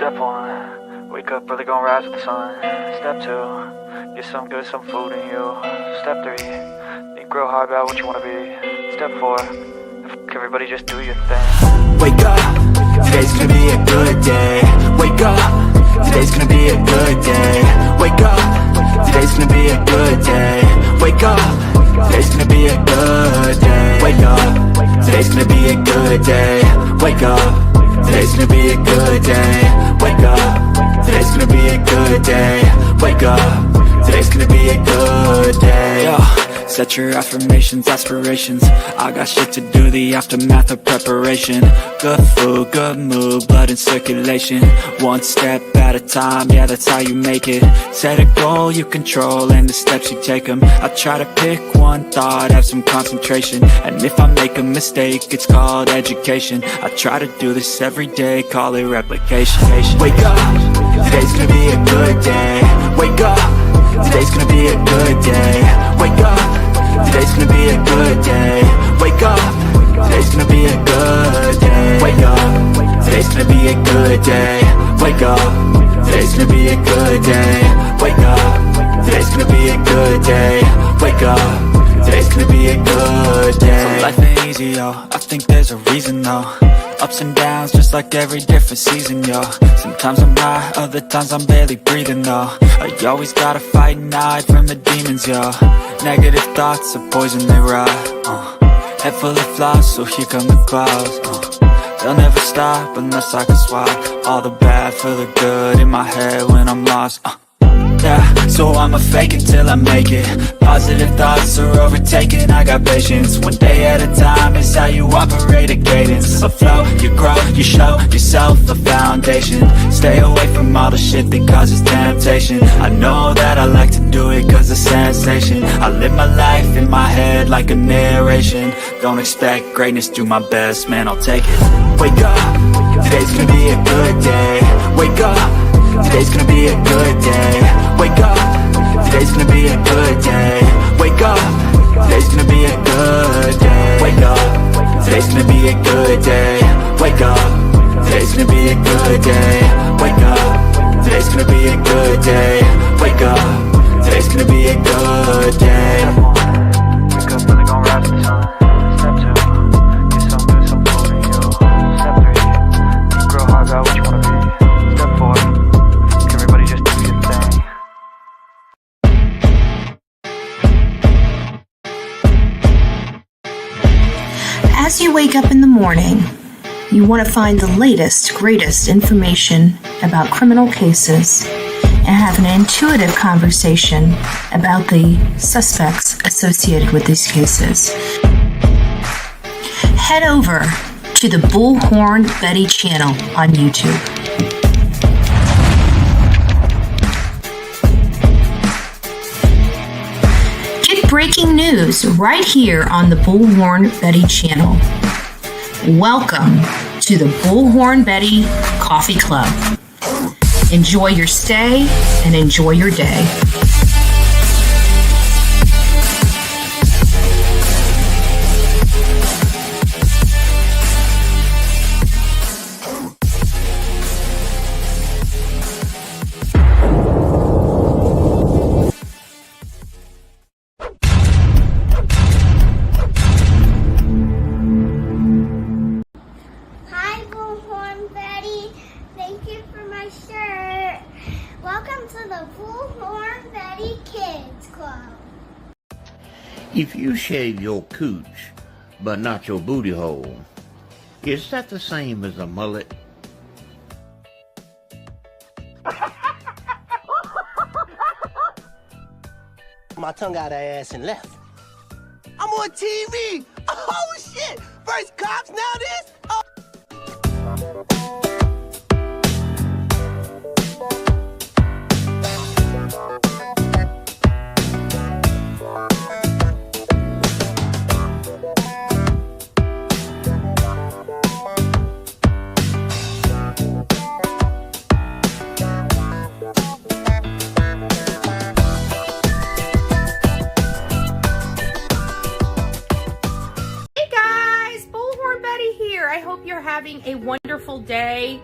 Step 1, wake up, really gonna rise with the sun. Step 2, get some good, some food in you. Step 3, think real hard about what you wanna be. Step 4, everybody just do your thing. Wake up, today's gonna be a good day. Wake up, today's gonna be a good day. Wake up, today's gonna be a good day. Wake up, today's gonna be a good day. Wake up, today's gonna be a good day. Wake up, today's gonna be a good day. Wake up, today's gonna be a good day. Wake up, today's gonna be a good day. Yo, set your affirmations, aspirations. I got shit to do, the aftermath of preparation. Good food, good mood, blood in circulation. One step at a time, yeah, that's how you make it. Set a goal you control and the steps you take them. I try to pick one thought, have some concentration. And if I make a mistake, it's called education. I try to do this every day, call it replication. Wake up, today's gonna be a good day. Wake up, today's gonna be a good day. Wake up, today's gonna be a good day. Wake up, today's gonna be a good day. Wake up, today's gonna be a good day. Wake up, today's gonna be a good day. Wake up, today's gonna be a good day. Wake up, today's gonna be a good day. So life ain't easy, yo, I think there's a reason though. Ups and downs, just like every different season, yo. Sometimes I'm high, other times I'm barely breathing, though. I always gotta fight and hide from the demons, yo. Negative thoughts are poison, they rot. Head full of flaws, so here come the clouds. They'll never stop unless I can swap all the bad for the good in my head when I'm lost. Yeah, so I'ma fake it till I make it. Positive thoughts are overtaken, I got patience. One day at a time is how you operate a cadence. A flow, you grow, you show yourself a foundation. Stay away from all the shit that causes temptation. I know that I like to do it cause it's sensation. I live my life in my head like a narration. Don't expect greatness, do my best, man, I'll take it. Wake up, today's gonna be a good day. Wake up, today's gonna be a good day. Wake up, today's gonna be a good day. Wake up, today's gonna be a good day. Wake up, today's gonna be a good day. Wake up, today's gonna be a good day. Wake up, today's gonna be a good day. Wake up, today's gonna be a good day. Wake up, really gonna rise with the sun. Step 2, get some good, some food in you. Step 3, think real hard about what you wanna be. Step 4, everybody just do your thing. As you wake up in the morning, you want to find the latest, greatest information about criminal cases and have an intuitive conversation about the suspects associated with these cases. Head over to the Bullhorn Betty channel on YouTube. Get breaking news right here on the Bullhorn Betty channel. Welcome to the Bullhorn Betty Coffee Club. Enjoy your stay and enjoy your day. Hi, Bullhorn Betty. Thank you for my shirt. Welcome to the Bullhorn Betty Kids Club. If you shave your cooch, but not your booty hole, is that the same as a mullet? My tongue out her ass and left. I'm on TV. Oh shit! First cops, now this. Oh. Having a wonderful day.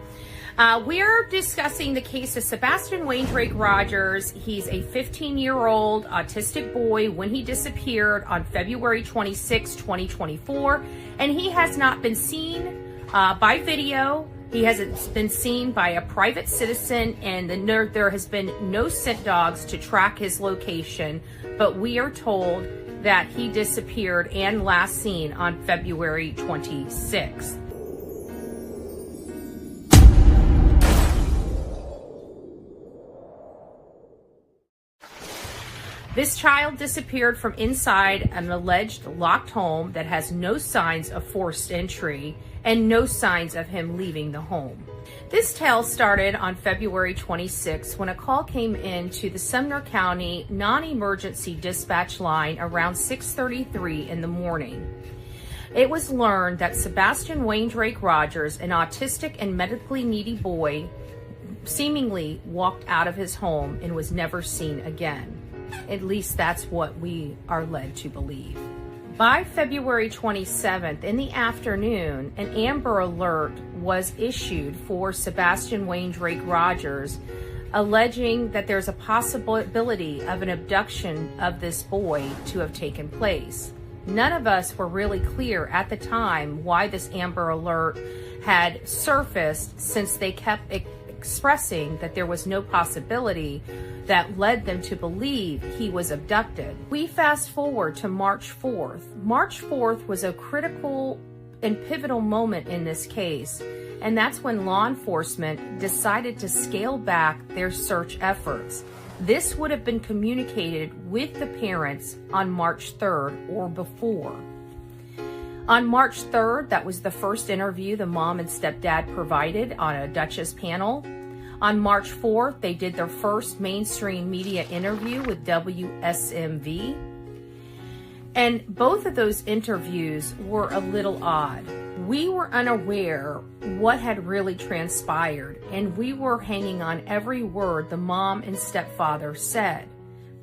We're discussing the case of Sebastian Wayne Rogers. He's a 15-year-old autistic boy when he disappeared on February 26, 2024, and he has not been seen by video. He hasn't been seen by a private citizen, and there has been no scent dogs to track his location, but we are told that he disappeared and last seen on February 26th. This child disappeared from inside an alleged locked home that has no signs of forced entry and no signs of him leaving the home. This tale started on February 26 when a call came in to the Sumner County non-emergency dispatch line around 6:33 in the morning. It was learned that Sebastian Wayne Rogers, an autistic and medically needy boy, seemingly walked out of his home and was never seen again. At least that's what we are led to believe. By February 27th in the afternoon, an Amber Alert was issued for Sebastian Wayne Rogers, alleging that there's a possibility of an abduction of this boy to have taken place. None of us were really clear at the time why this Amber Alert had surfaced, since they kept expressing that there was no possibility that led them to believe he was abducted. We fast forward to March 4th. March 4th was a critical and pivotal moment in this case, and that's when law enforcement decided to scale back their search efforts. This would have been communicated with the parents on March 3rd or before. On March 3rd, that was the first interview the mom and stepdad provided on a Duchess panel. On March 4th, they did their first mainstream media interview with WSMV. And both of those interviews were a little odd. We were unaware what had really transpired, and we were hanging on every word the mom and stepfather said.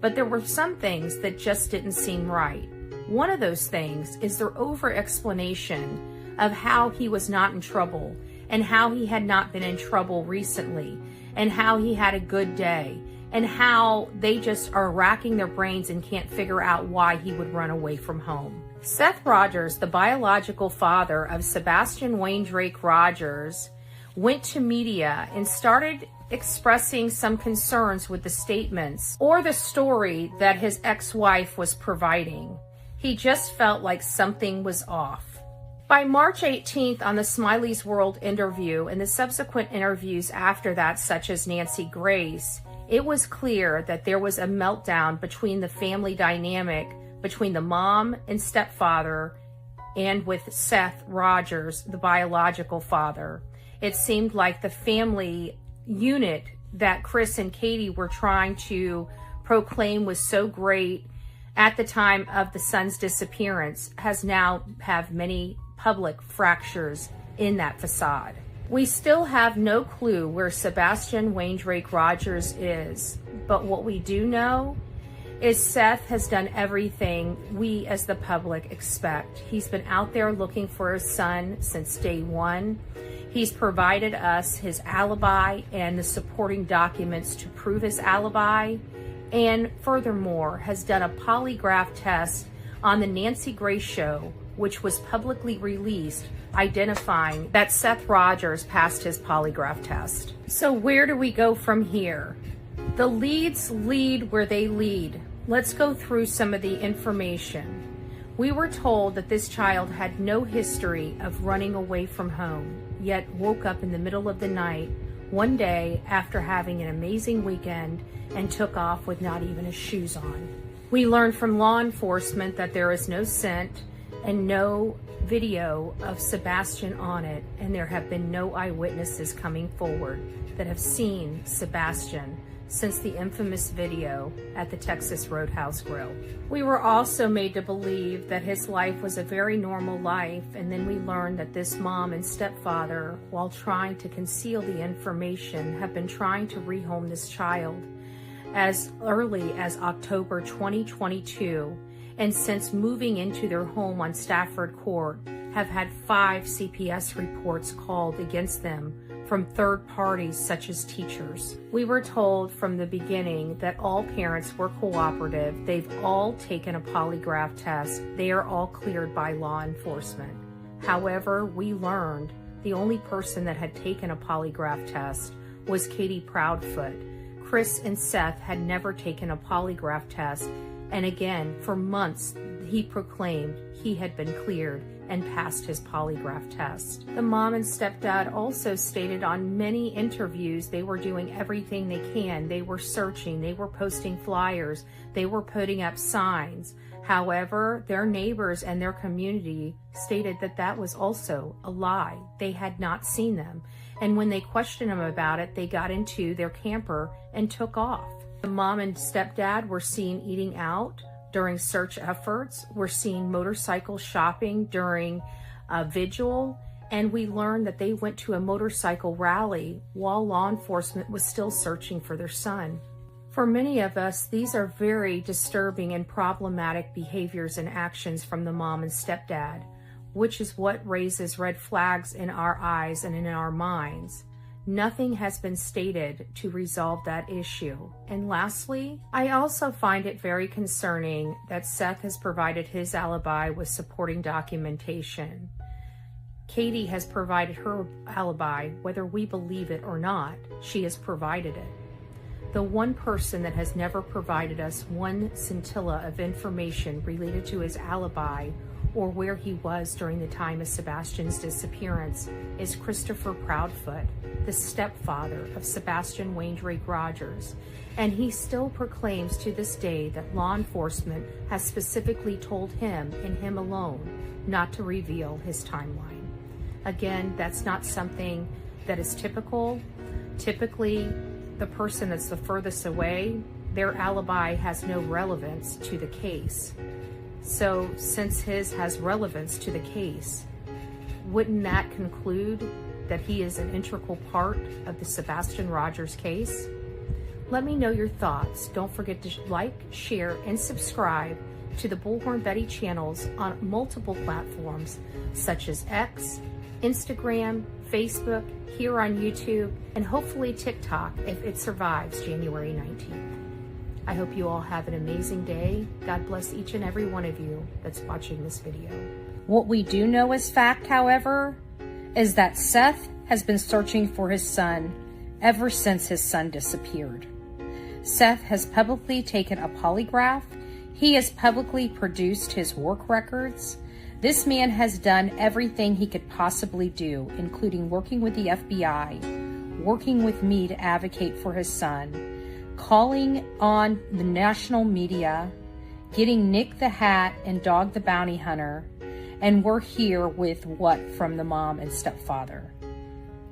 But there were some things that just didn't seem right. One of those things is their over-explanation of how he was not in trouble and how he had not been in trouble recently and how he had a good day and how they just are racking their brains and can't figure out why he would run away from home. Seth Rogers, the biological father of Sebastian Wayne Rogers, went to media and started expressing some concerns with the statements or the story that his ex-wife was providing. He just felt like something was off. By March 18th, on the Smiley's World interview and the subsequent interviews after that, such as Nancy Grace, it was clear that there was a meltdown between the family dynamic between the mom and stepfather and with Seth Rogers, the biological father. It seemed like the family unit that Chris and Katie were trying to proclaim was so great at the time of the son's disappearance has now have many public fractures in that facade. We still have no clue where Sebastian Wayne Rogers is, but what we do know is Seth has done everything we as the public expect. He's been out there looking for his son since day one. He's provided us his alibi and the supporting documents to prove his alibi, and furthermore has done a polygraph test on the Nancy Grace show, which was publicly released, identifying that Seth Rogers passed his polygraph test. So where do we go from here? The leads lead where they lead. Let's go through some of the information. We were told that this child had no history of running away from home, yet woke up in the middle of the night one day after having an amazing weekend and took off with not even his shoes on. We learned from law enforcement that there is no scent and no video of Sebastian on it, and there have been no eyewitnesses coming forward that have seen Sebastian since the infamous video at the Texas Roadhouse Grill. We were also made to believe that his life was a very normal life, and then we learned that this mom and stepfather, while trying to conceal the information, have been trying to rehome this child as early as October 2022, and since moving into their home on Stafford Court, have had 5 CPS reports called against them from third parties such as teachers. We were told from the beginning that all parents were cooperative. They've all taken a polygraph test. They are all cleared by law enforcement. However, we learned the only person that had taken a polygraph test was Katie Proudfoot. Chris and Seth had never taken a polygraph test, and again, for months, he proclaimed he had been cleared and passed his polygraph test. The mom and stepdad also stated on many interviews they were doing everything they can. They were searching, they were posting flyers, they were putting up signs. However, their neighbors and their community stated that that was also a lie. They had not seen them. And when they questioned them about it, they got into their camper and took off. The mom and stepdad were seen eating out during search efforts. We're seeing motorcycle shopping during a vigil. And we learned that they went to a motorcycle rally while law enforcement was still searching for their son. For many of us, these are very disturbing and problematic behaviors and actions from the mom and stepdad, which is what raises red flags in our eyes and in our minds. Nothing has been stated to resolve that issue. And lastly, I also find it very concerning that Seth has provided his alibi with supporting documentation. Katie has provided her alibi, whether we believe it or not. She has provided it. The one person that has never provided us one scintilla of information related to his alibi or where he was during the time of Sebastian's disappearance is Christopher Proudfoot, the stepfather of Sebastian Rogers. And he still proclaims to this day that law enforcement has specifically told him and him alone not to reveal his timeline. Again, that's not something that is typical. Typically, the person that's the furthest away, their alibi has no relevance to the case. So since his has relevance to the case, wouldn't that conclude that he is an integral part of the Sebastian Rogers case? Let me know your thoughts. Don't forget to like, share, and subscribe to the Bullhorn Betty channels on multiple platforms such as X, Instagram, Facebook, here on YouTube, and hopefully TikTok if it survives January 19th. I hope you all have an amazing day. God bless each and every one of you that's watching this video. What we do know as fact, however, is that Seth has been searching for his son ever since his son disappeared. Seth has publicly taken a polygraph. He has publicly produced his work records. This man has done everything he could possibly do, including working with the FBI, working with me to advocate for his son, calling on the national media, getting Nick the Hat and Dog the Bounty Hunter, and we're here with what from the mom and stepfather?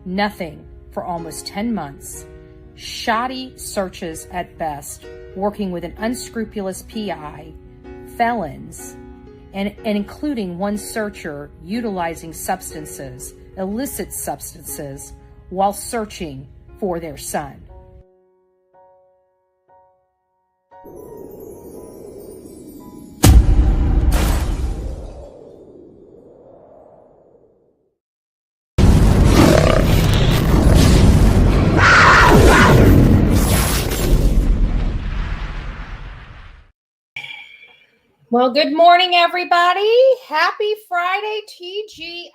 Nothing for almost 10 months. Shoddy searches at best, working with an unscrupulous PI, felons, and including one searcher utilizing substances, illicit substances, while searching for their son. Well, good morning, everybody. Happy Friday, TGIF.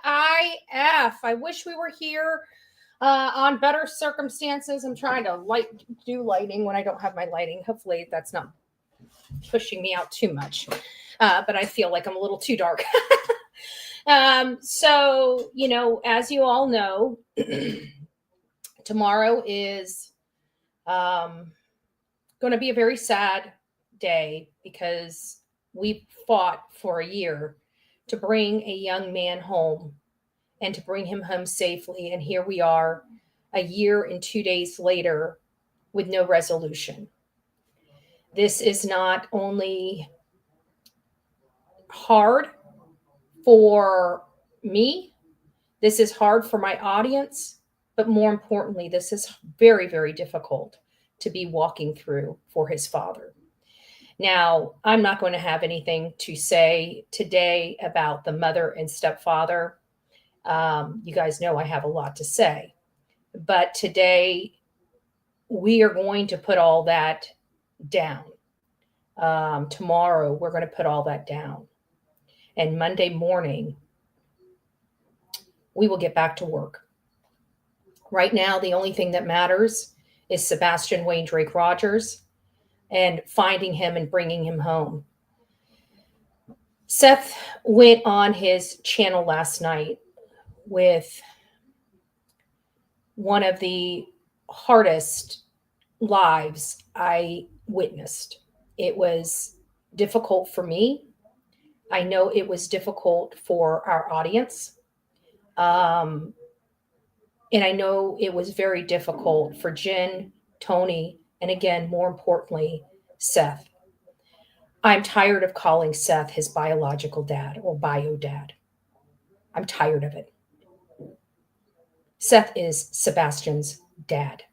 I wish we were here on better circumstances. I'm trying to do lighting when I don't have my lighting. Hopefully that's not pushing me out too much. But I feel like I'm a little too dark. So, as you all know, tomorrow is going to be a very sad day because we fought for a year to bring a young man home and to bring him home safely. And here we are a year and 2 days later with no resolution. This is not only hard for me, this is hard for my audience, but more importantly, this is very, very difficult to be walking through for his father. Now, I'm not going to have anything to say today about the mother and stepfather. You guys know I have a lot to say. But today, we are going to put all that down. Tomorrow, we're going to put all that down. And Monday morning, we will get back to work. Right now, the only thing that matters is Sebastian Wayne Drake Rogers and finding him and bringing him home. Seth went on his channel last night with one of the hardest lives I witnessed. It was difficult for me. I know it was difficult for our audience. And I know it was very difficult for Jen, Tony, and again, more importantly, Seth. I'm tired of calling Seth his biological dad or bio dad. I'm tired of it. Seth is Sebastian's dad.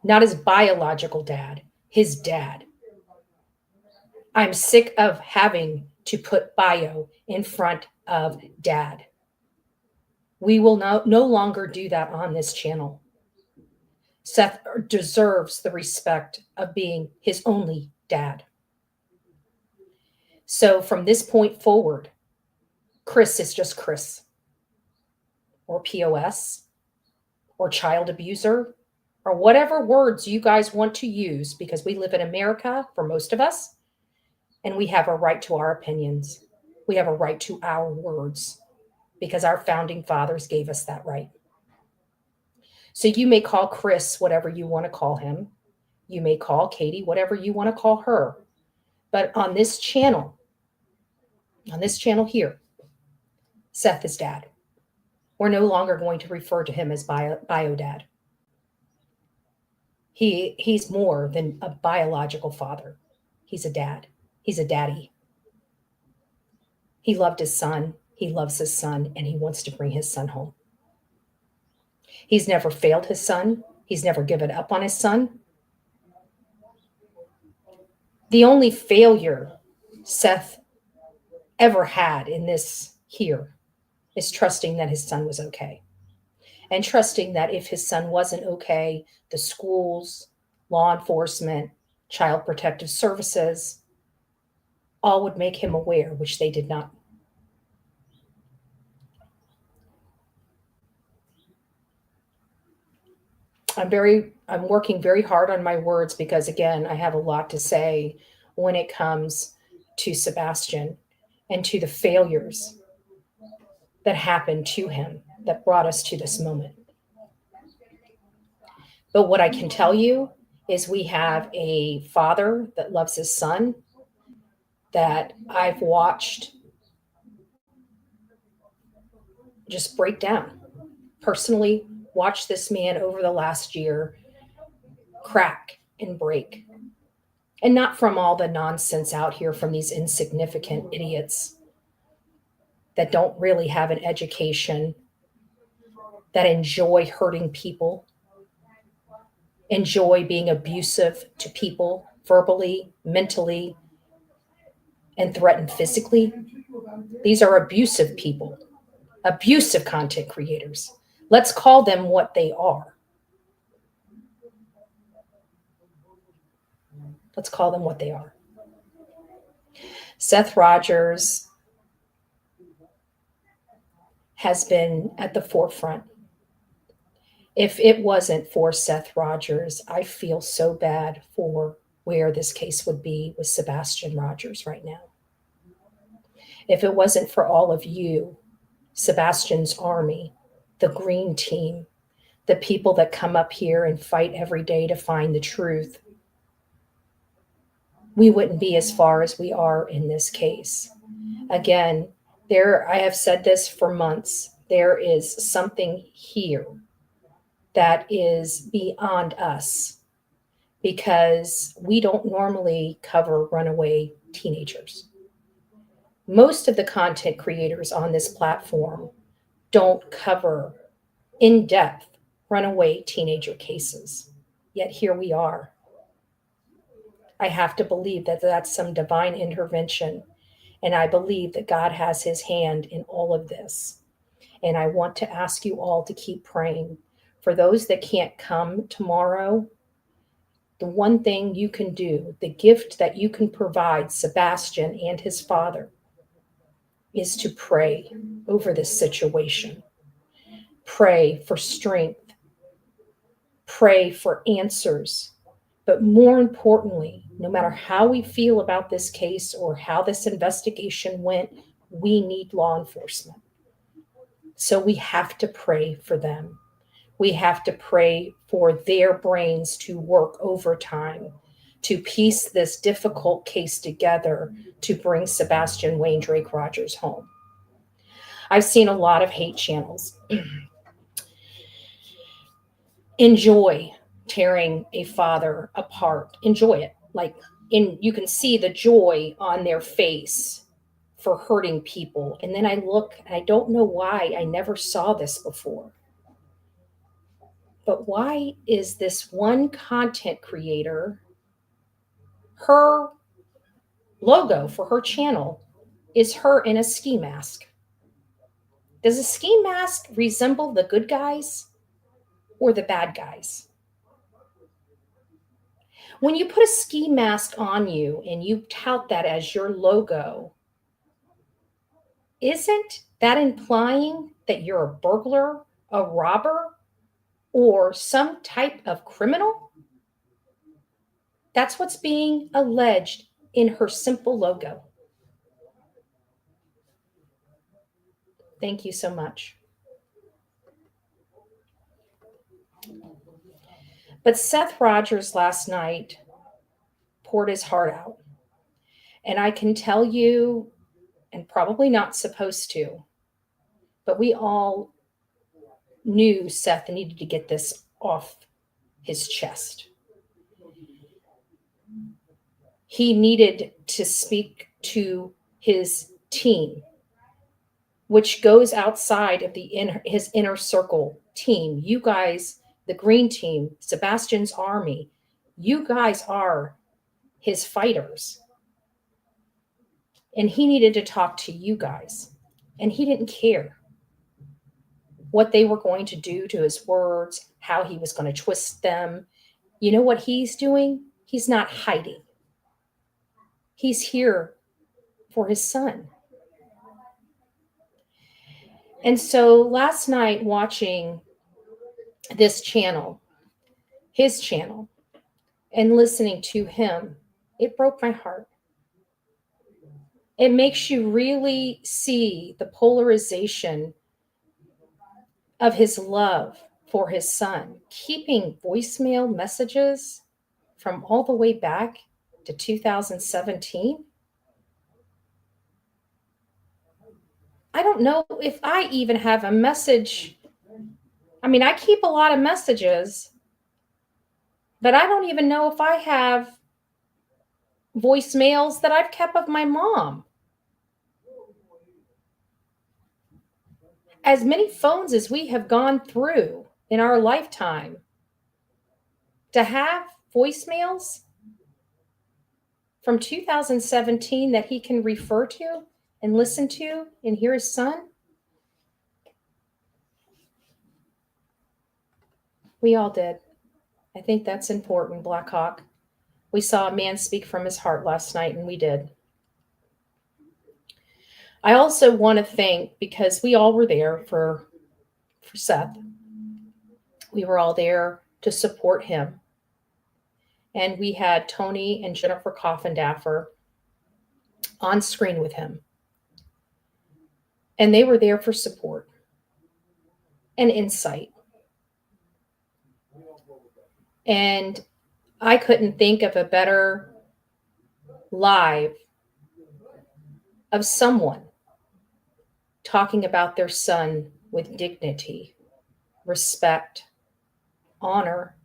Not his biological dad, his dad. I'm sick of having to put bio in front of dad. We will no longer do that on this channel. Seth deserves the respect of being his only dad. So from this point forward, Chris is just Chris, or POS, or child abuser, or whatever words you guys want to use, because we live in America for most of us, and we have a right to our opinions. We have a right to our words, because our founding fathers gave us that right. So you may call Chris whatever you want to call him. You may call Katie whatever you want to call her. But on this channel here, Seth is dad. We're no longer going to refer to him as bio dad. He's more than a biological father. He's a dad. He's a daddy. He loved his son. He loves his son, and he wants to bring his son home. He's never failed his son. He's never given up on his son. The only failure Seth ever had in this here is trusting that his son was okay. And trusting that if his son wasn't okay, the schools, law enforcement, child protective services, all would make him aware, which they did not. I'm working very hard on my words because, again, I have a lot to say when it comes to Sebastian and to the failures that happened to him that brought us to this moment. But what I can tell you is we have a father that loves his son that I've watched just break down. Personally, watch this man over the last year crack and break. And not from all the nonsense out here from these insignificant idiots that don't really have an education, that enjoy hurting people, enjoy being abusive to people verbally, mentally, and threaten physically. These are abusive people, abusive content creators. Let's call them what they are. Let's call them what they are. Seth Rogers has been at the forefront. If it wasn't for Seth Rogers, I feel so bad for where this case would be with Sebastian Rogers right now. If it wasn't for all of you, Sebastian's army, the green team, the people that come up here and fight every day to find the truth, we wouldn't be as far as we are in this case. Again, I have said this for months, there is something here that is beyond us because we don't normally cover runaway teenagers. Most of the content creators on this platform don't cover in-depth runaway teenager cases. Yet here we are. I have to believe that that's some divine intervention. And I believe that God has his hand in all of this. And I want to ask you all to keep praying. For those that can't come tomorrow, the one thing you can do, the gift that you can provide Sebastian and his father, is to pray over this situation. Pray for strength. Pray for answers. But more importantly, no matter how we feel about this case or how this investigation went, we need law enforcement. So we have to pray for them. We have to pray for their brains to work overtime, to piece this difficult case together to bring Sebastian Wayne Drake Rogers home. I've seen a lot of hate channels enjoy tearing a father apart. Enjoy it. You can see the joy on their face for hurting people. And then I look, and I don't know why I never saw this before. But why is this one content creator, her logo for her channel is her in a ski mask? Does a ski mask resemble the good guys or the bad guys? When you put a ski mask on you and you tout that as your logo, isn't that implying that you're a burglar, a robber, or some type of criminal? That's what's being alleged in her simple logo. Thank you so much. But Seth Rogers last night poured his heart out. And I can tell you, and probably not supposed to, but we all knew Seth needed to get this off his chest. He needed to speak to his team, which goes outside of his inner circle team. You guys, the green team, Sebastian's army, you guys are his fighters. And he needed to talk to you guys. And he didn't care what they were going to do to his words, how he was going to twist them. You know what he's doing? He's not hiding. He's here for his son. And so last night, watching this channel, his channel, and listening to him, it broke my heart. It makes you really see the polarization of his love for his son, keeping voicemail messages from all the way back to 2017. I don't know if I even have a message. I mean, I keep a lot of messages, but I don't even know if I have voicemails that I've kept of my mom. As many phones as we have gone through in our lifetime, to have voicemails from 2017 that he can refer to and listen to and hear his son, we all did. I think that's important, Black Hawk. We saw a man speak from his heart last night, and we did. I also want to thank, because we all were there for Seth. We were all there to support him. And we had Tony and Jennifer Coffindaffer on screen with him. And they were there for support and insight. And I couldn't think of a better live of someone talking about their son with dignity, respect, honor,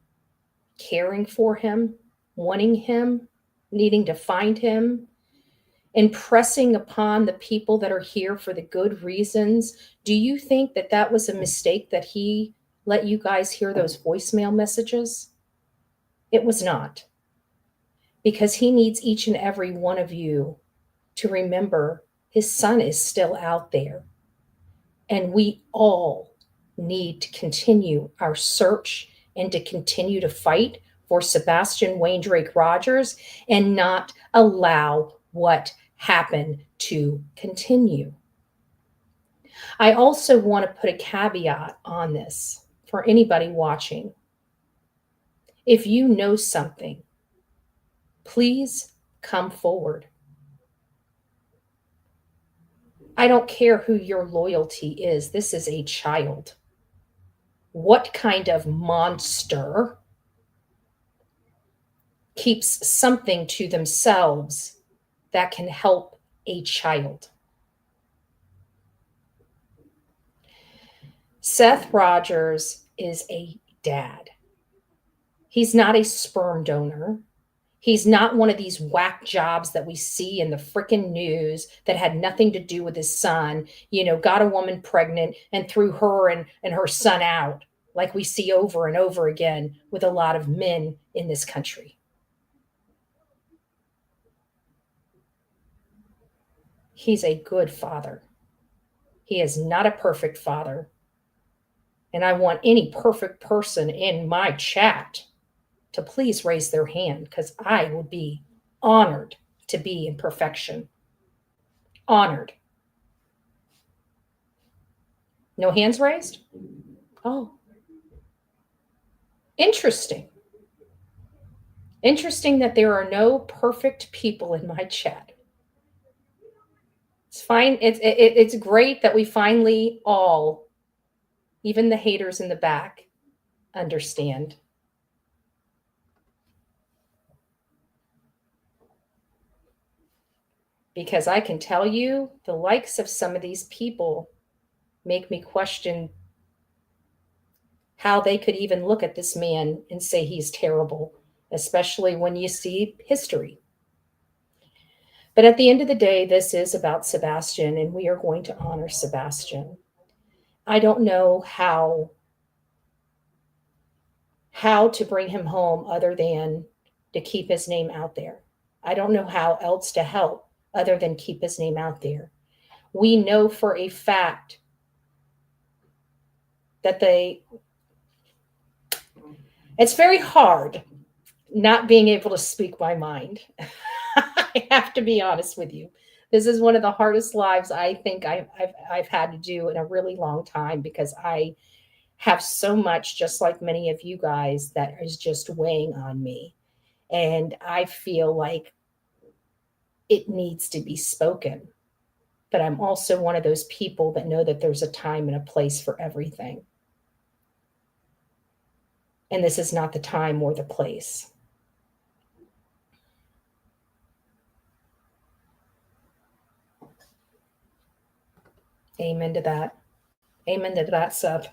caring for him, wanting him, needing to find him, impressing upon the people that are here for the good reasons. Do you think that that was a mistake that he let you guys hear those voicemail messages? It was not. Because he needs each and every one of you to remember his son is still out there. And we all need to continue our search and to continue to fight for Sebastian Wayne Drake Rogers and not allow what happened to continue. I also want to put a caveat on this for anybody watching. If you know something, please come forward. I don't care who your loyalty is. This is a child. What kind of monster keeps something to themselves that can help a child? Seth Rogers is a dad. He's not a sperm donor. He's not one of these whack jobs that we see in the frickin' news that had nothing to do with his son, got a woman pregnant and threw her and her son out, like we see over and over again with a lot of men in this country. He's a good father. He is not a perfect father. And I want any perfect person in my chat to please raise their hand, because I would be honored to be in perfection. Honored. No hands raised? Oh. Interesting. Interesting that there are no perfect people in my chat. It's fine. It's great that we finally all, even the haters in the back, understand. Because I can tell you, the likes of some of these people make me question how they could even look at this man and say he's terrible, especially when you see history. But at the end of the day, this is about Sebastian, and we are going to honor Sebastian. I don't know how to bring him home other than to keep his name out there. I don't know how else to help other than keep his name out there. We know for a fact that it's very hard not being able to speak my mind. I have to be honest with you. This is one of the hardest lives I think I've had to do in a really long time, because I have so much, just like many of you guys, that is just weighing on me. And I feel like it needs to be spoken. But I'm also one of those people that know that there's a time and a place for everything. And this is not the time or the place. Amen to that. Amen to that, Seth.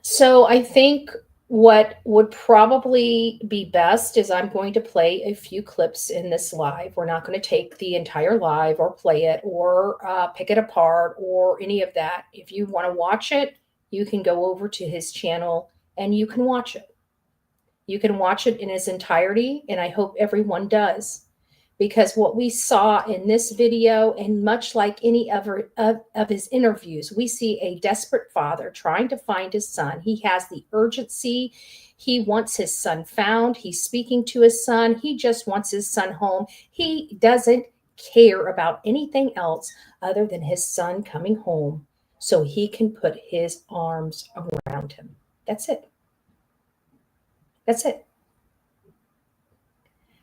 So I think what would probably be best is I'm going to play a few clips in this live. We're not going to take the entire live or play it or pick it apart or any of that. If you want to watch it, you can go over to his channel and you can watch it. You can watch it in its entirety, and I hope everyone does. Because what we saw in this video, and much like any other of his interviews, we see a desperate father trying to find his son. He has the urgency. He wants his son found. He's speaking to his son. He just wants his son home. He doesn't care about anything else other than his son coming home so he can put his arms around him. That's it. That's it.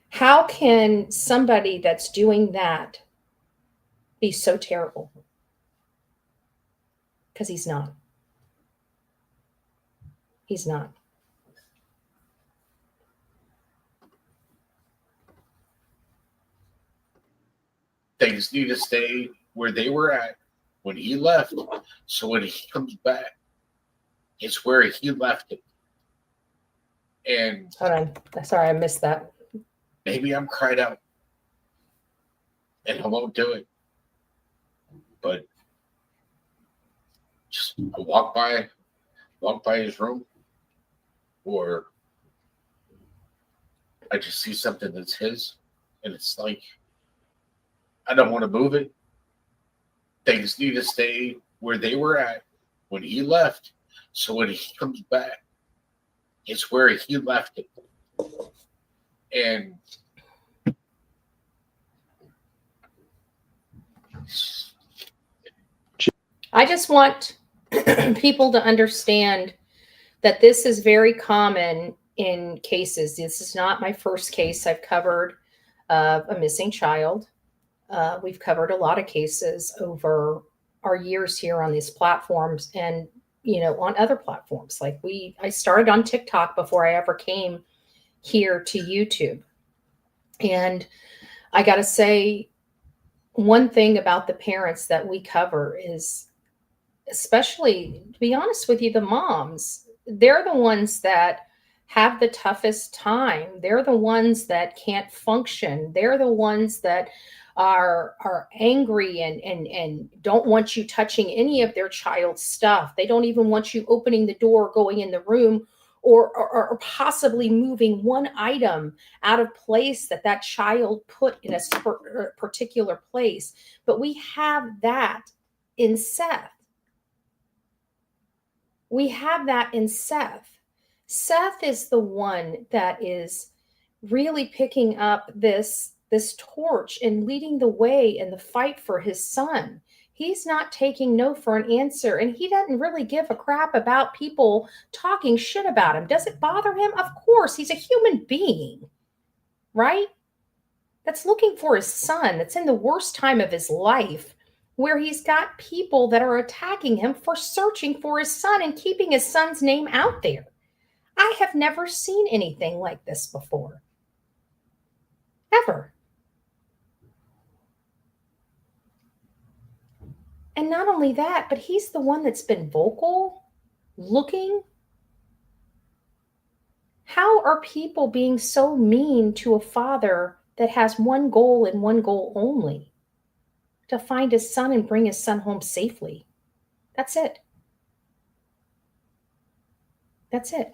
How can somebody that's doing that be so terrible? Because he's not. He's not. Things need to stay where they were at when he left. So when he comes back, it's where he left it. And hold on. Sorry, I missed that. Maybe I'm cried out and I won't do it. But just walk by his room, or I just see something that's his, and it's like I don't want to move it. Things need to stay where they were at when he left. So when he comes back, it's where he left it. And I just want people to understand that this is very common in cases. This is not my first case I've covered of a missing child. We've covered a lot of cases over our years here on these platforms and, on other platforms. Like I started on TikTok before I ever came here to YouTube. And I got to say, one thing about the parents that we cover is, especially, to be honest with you, the moms, they're the ones that have the toughest time. They're the ones that can't function. They're the ones that are angry and don't want you touching any of their child's stuff. They don't even want you opening the door, going in the room, or possibly moving one item out of place that child put in a particular place. But we have that in Seth. We have that in Seth. Seth is the one that is really picking up this torch and leading the way in the fight for his son. He's not taking no for an answer, and he doesn't really give a crap about people talking shit about him. Does it bother him? Of course, he's a human being, right? That's looking for his son. That's in the worst time of his life, where he's got people that are attacking him for searching for his son and keeping his son's name out there. I have never seen anything like this before. Ever. And not only that, but he's the one that's been vocal, looking. How are people being so mean to a father that has one goal and one goal only? To find his son and bring his son home safely. That's it. That's it.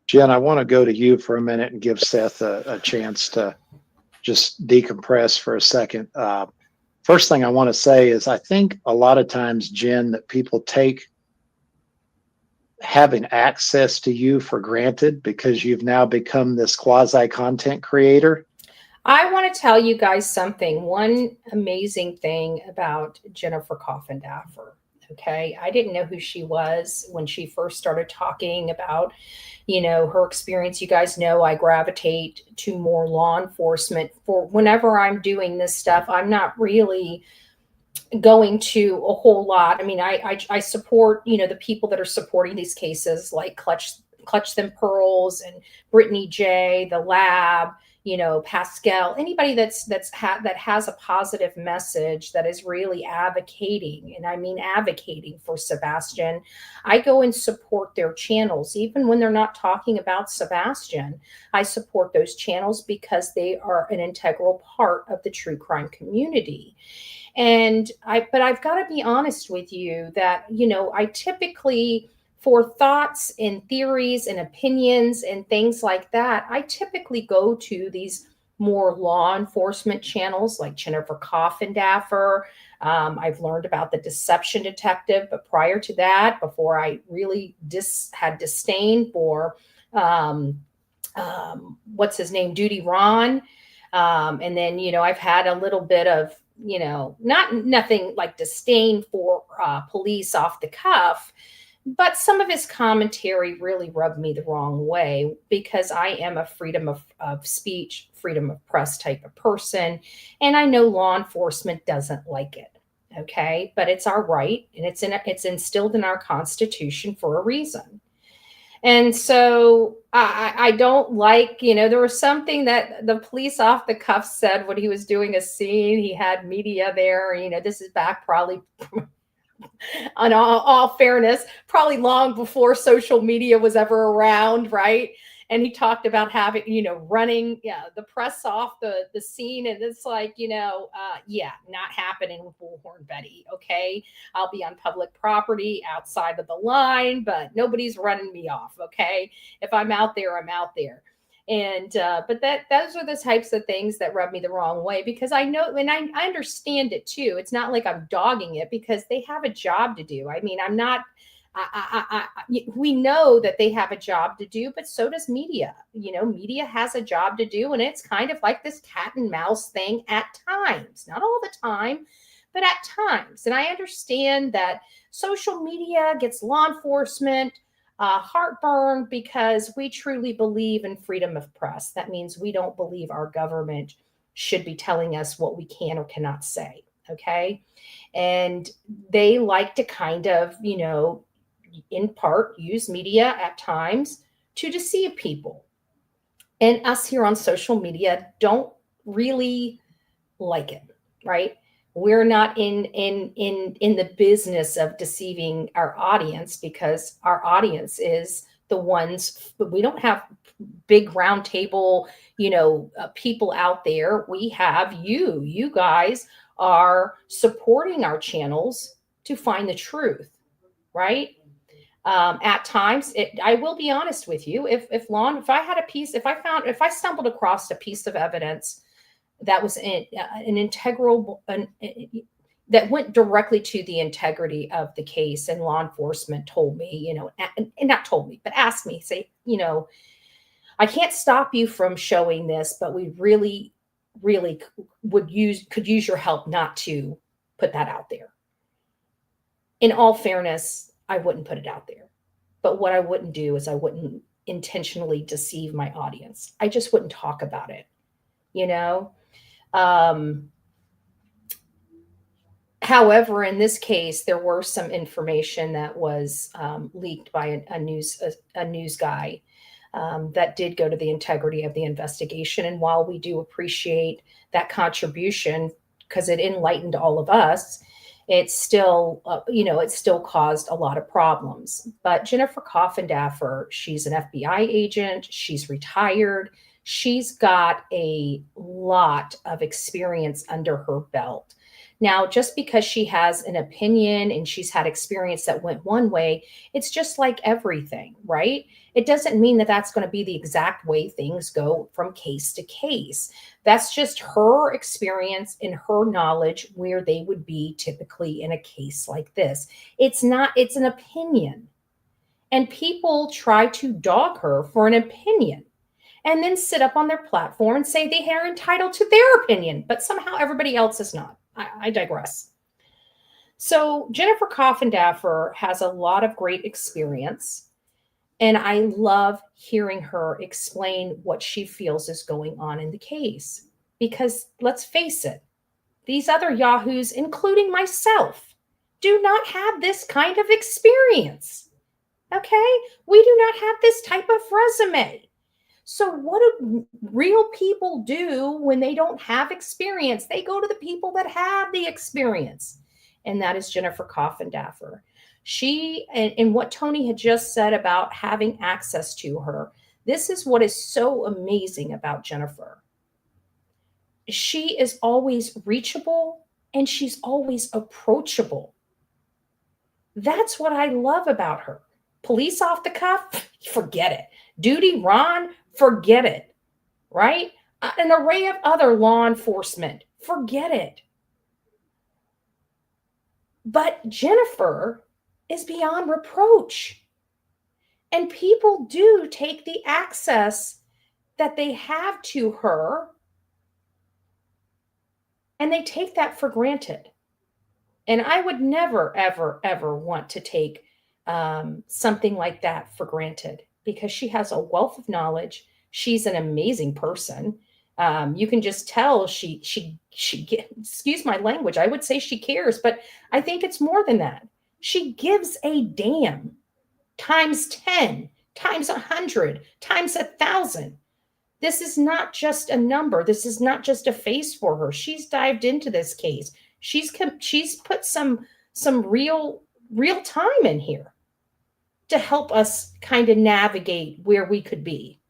Jen, I want to go to you for a minute and give Seth a chance to just decompress for a second. First thing I want to say is I think a lot of times, Jen, that people take having access to you for granted because you've now become this quasi content creator. I want to tell you guys something. One amazing thing about Jennifer Coffindaffer. Okay. I didn't know who she was when she first started talking about, her experience. You guys know I gravitate to more law enforcement. For whenever I'm doing this stuff, I'm not really going to a whole lot. I mean, I support, the people that are supporting these cases, like Clutch Them Pearls and Brittany J, the Lab, Pascal, anybody that has a positive message that is really advocating, and I mean advocating for Sebastian. I go and support their channels, even when they're not talking about Sebastian. I support those channels because they are an integral part of the true crime community. But I've got to be honest with you that, I typically, for thoughts and theories and opinions and things like that, I typically go to these more law enforcement channels like Jennifer Coffindaffer. I've learned about the Deception Detective, but prior to that, before I really had disdain for, what's his name, Duty Ron. And then, I've had a little bit of, nothing like disdain for police off the cuff. But some of his commentary really rubbed me the wrong way because I am a freedom of speech, freedom of press type of person. And I know law enforcement doesn't like it. Okay. But it's our right. And it's instilled in our Constitution for a reason. And so I don't like, there was something that the police off the cuff said when he was doing a scene. He had media there. This is back probably on all fairness, probably long before social media was ever around, right? And he talked about having, running the press off the scene. And it's like, yeah, not happening with Bullhorn Betty. Okay. I'll be on public property outside of the line, but nobody's running me off. Okay. If I'm out there, I'm out there. And but those are the types of things that rub me the wrong way, because I know, and I understand it too. It's not like I'm dogging it, because they have a job to do. I mean, I'm not. We know that they have a job to do, but so does media. Media has a job to do, and it's kind of like this cat and mouse thing at times, not all the time, but at times. And I understand that social media gets law enforcement heartburn, because we truly believe in freedom of press. That means we don't believe our government should be telling us what we can or cannot say. Okay. And they like to kind of, in part use media at times to deceive people. And us here on social media don't really like it, right? We're not in the business of deceiving our audience, because our audience is the ones. We don't have big round table, people out there. We have you. You guys are supporting our channels to find the truth, right? At times, I will be honest with you. If I stumbled across a piece of evidence that was that went directly to the integrity of the case, and law enforcement told me, and not told me, but asked me, say, I can't stop you from showing this, but we really, really could use your help not to put that out there. In all fairness, I wouldn't put it out there. But what I wouldn't do is I wouldn't intentionally deceive my audience. I just wouldn't talk about it, However, in this case, there were some information that was leaked by a news guy that did go to the integrity of the investigation. And while we do appreciate that contribution, because it enlightened all of us, it's still, it still caused a lot of problems. But Jennifer Coffindaffer, she's an FBI agent. She's retired. She's got a lot of experience under her belt. Now, just because she has an opinion and she's had experience that went one way, it's just like everything, right? It doesn't mean that that's going to be the exact way things go from case to case. That's just her experience and her knowledge where they would be typically in a case like this. It's an opinion. And people try to dog her for an opinion and then sit up on their platform and say they are entitled to their opinion, but somehow everybody else is not. I digress. So Jennifer Coffindaffer has a lot of great experience, and I love hearing her explain what she feels is going on in the case. Because let's face it, these other yahoos, including myself, do not have this kind of experience. Okay? We do not have this type of resume. So what do real people do when they don't have experience? They go to the people that have the experience. And that is Jennifer Coffindaffer. She, and what Tony had just said about having access to her, this is what is so amazing about Jennifer. She is always reachable and she's always approachable. That's what I love about her. Police off the cuff, forget it. Duty Ron, forget it, right? An array of other law enforcement, forget it. But Jennifer is beyond reproach. And people do take the access that they have to her, and they take that for granted. And I would never, ever, ever want to take something like that for granted, because she has a wealth of knowledge. She's an amazing person. You can just tell she excuse my language, I would say she cares, but I think it's more than that. She gives a damn times 10, times 100, times 1,000. This is not just a number. This is not just a face for her. She's dived into this case. She's put some real time in here to help us kind of navigate where we could be.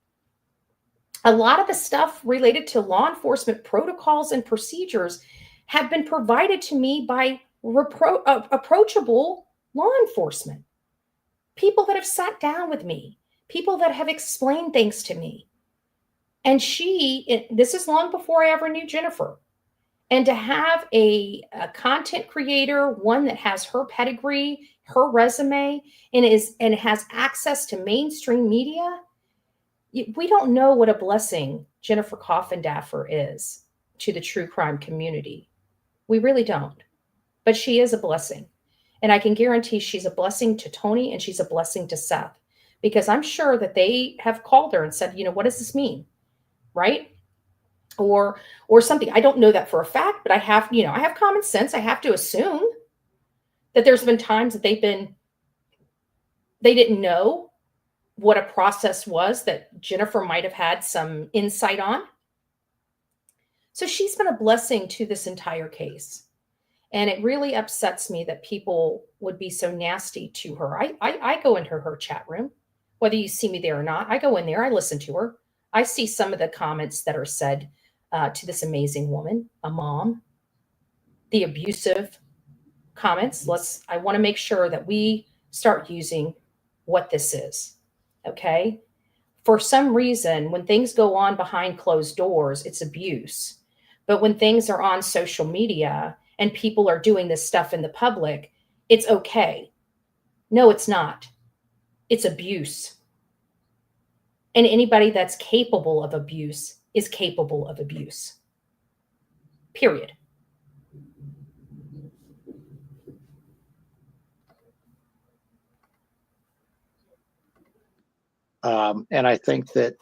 A lot of the stuff related to law enforcement protocols and procedures have been provided to me by approachable law enforcement, people that have sat down with me, people that have explained things to me. And this is long before I ever knew Jennifer. And to have a content creator, one that has her pedigree, her resume, and has access to mainstream media, we don't know what a blessing Jennifer Coffindaffer is to the true crime community. We really don't. But she is a blessing. And I can guarantee she's a blessing to Tony and she's a blessing to Seth, because I'm sure that they have called her and said, what does this mean? Right? Or something. I don't know that for a fact, but I have common sense. I have to assume that there's been times that they didn't know what a process was that Jennifer might have had some insight on. So she's been a blessing to this entire case. And it really upsets me that people would be so nasty to her. I go into her chat room, whether you see me there or not. I go in there, I listen to her. I see some of the comments that are said to this amazing woman, a mom, the abusive comments. I want to make sure that we start using what this is. Okay. For some reason, when things go on behind closed doors, it's abuse. But when things are on social media and people are doing this stuff in the public, it's okay. No, it's not. It's abuse. And anybody that's capable of abuse is capable of abuse. Period. And I think that,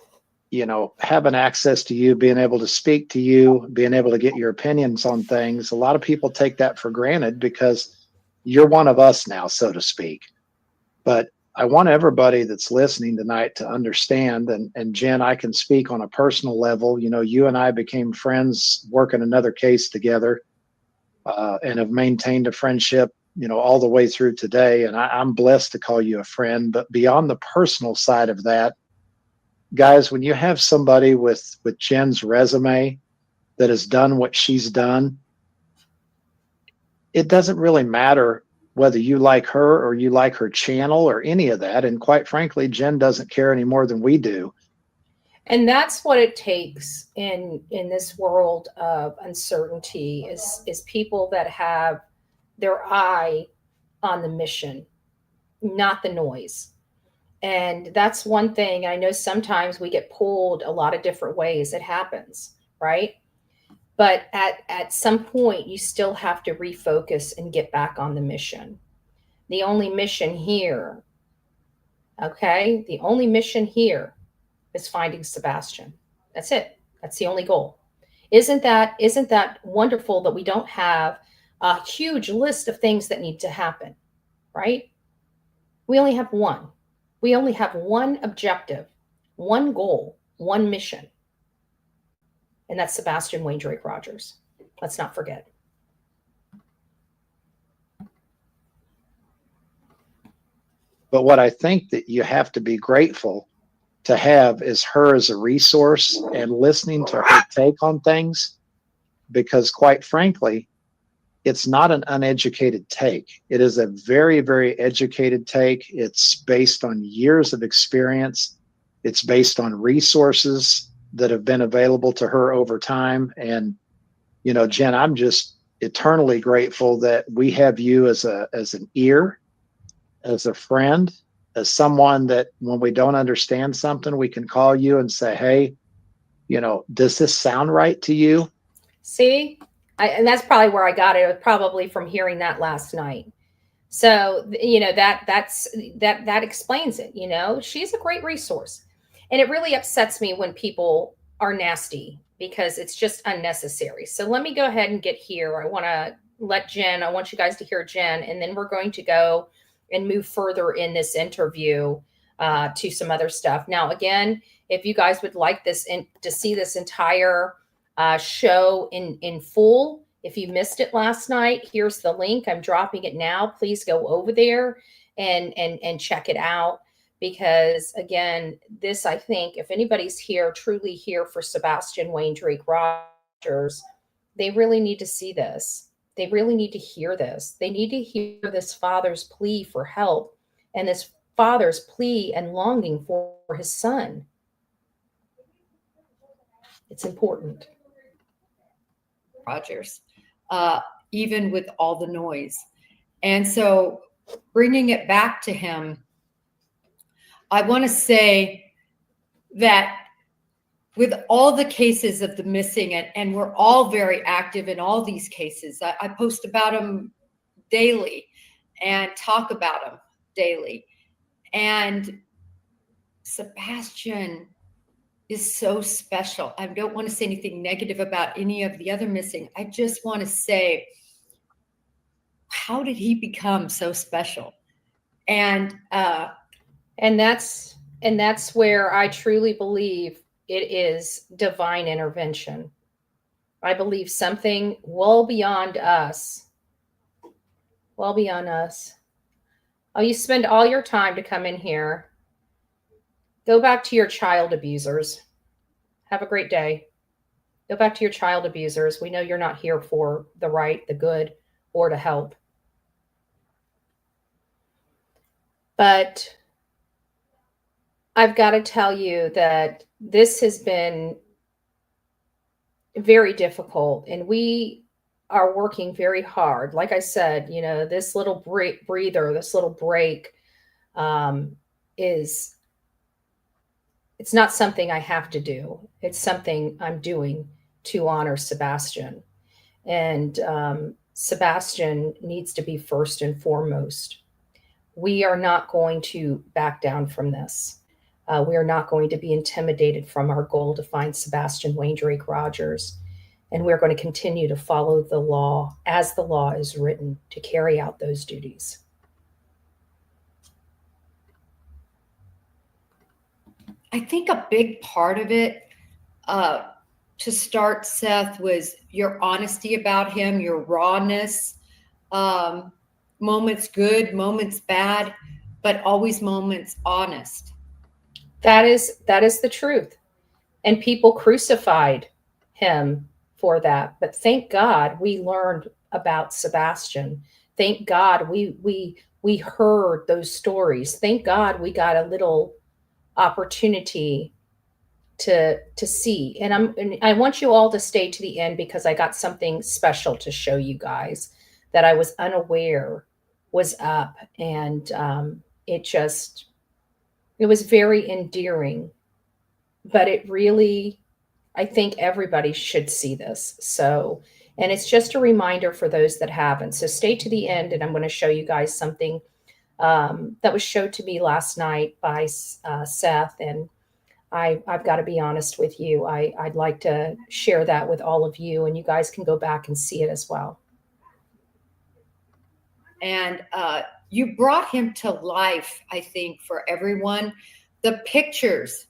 having access to you, being able to speak to you, being able to get your opinions on things, a lot of people take that for granted because you're one of us now, so to speak. But I want everybody that's listening tonight to understand, and Jen, I can speak on a personal level. You and I became friends working another case together, and have maintained a friendship, all the way through today. And I'm blessed to call you a friend. But beyond the personal side of that, guys, when you have somebody with Jen's resume that has done what she's done, it doesn't really matter whether you like her or you like her channel or any of that. And quite frankly, Jen doesn't care any more than we do. And that's what it takes in this world of uncertainty is people that have their eye on the mission, not the noise. And that's one thing. I know sometimes we get pulled a lot of different ways. It happens, right? But at some point, you still have to refocus and get back on the mission. The only mission here, okay? The only mission here is finding Sebastian. That's it. That's the only goal. Isn't that wonderful that we don't have a huge list of things that need to happen, right? We only have one. We only have one objective, one goal, one mission. And that's Sebastian Wayne Drake Rogers. Let's not forget. But what I think that you have to be grateful to have is her as a resource and listening to her take on things, because quite frankly, it's not an uneducated take. It is a very, very educated take. It's based on years of experience. It's based on resources that have been available to her over time. And, Jen, I'm just eternally grateful that we have you as an ear, as a friend, as someone that when we don't understand something, we can call you and say, hey, does this sound right to you? See? And that's probably where I got it. It was probably from hearing that last night. So, that explains it. She's a great resource. And it really upsets me when people are nasty because it's just unnecessary. So let me go ahead and get here. I want you guys to hear Jen, and then we're going to go and move further in this interview to some other stuff. Now, again, if you guys would like to see this entire show in full, if you missed it last night, here's the link. I'm dropping it now. Please go over there and check it out. because again, this, I think, if anybody's here, truly here for Sebastian Wayne Drake Rogers, they really need to see this. They really need to hear this. They need to hear this father's plea for help and this father's plea and longing for his son. It's important. Rogers, even with all the noise. And so bringing it back to him, I want to say that with all the cases of the missing, and we're all very active in all these cases. I post about them daily and talk about them daily. And Sebastian is so special. I don't want to say anything negative about any of the other missing. I just want to say, how did he become so special? And that's where I truly believe it is divine intervention. I believe something well beyond us. Well beyond us. Oh, you spend all your time to come in here. Go back to your child abusers. Have a great day. Go back to your child abusers. We know you're not here for the right, the good, or to help. But I've got to tell you that this has been very difficult, and we are working very hard. Like I said, you know, this little breather, this little break it's not something I have to do. It's something I'm doing to honor Sebastian. And Sebastian needs to be first and foremost. We are not going to back down from this. We are not going to be intimidated from our goal to find Sebastian Wayne Drake Rogers. And we're going to continue to follow the law as the law is written to carry out those duties. I think a big part of it to start, Seth, was your honesty about him, your rawness, moments good, moments bad, but always moments honest. That is the truth. And people crucified him for that. But thank God we learned about Sebastian. Thank God we heard those stories. Thank God we got a little opportunity to see. And I want you all to stay to the end, because I got something special to show you guys that I was unaware was up. And it was very endearing, but it really, I think everybody should see this. So, and it's just a reminder for those that haven't. So stay to the end, and I'm going to show you guys something that was showed to me last night by Seth. And I've got to be honest with you. I'd like to share that with all of you, and you guys can go back and see it as well. And you brought him to life, I think, for everyone. The pictures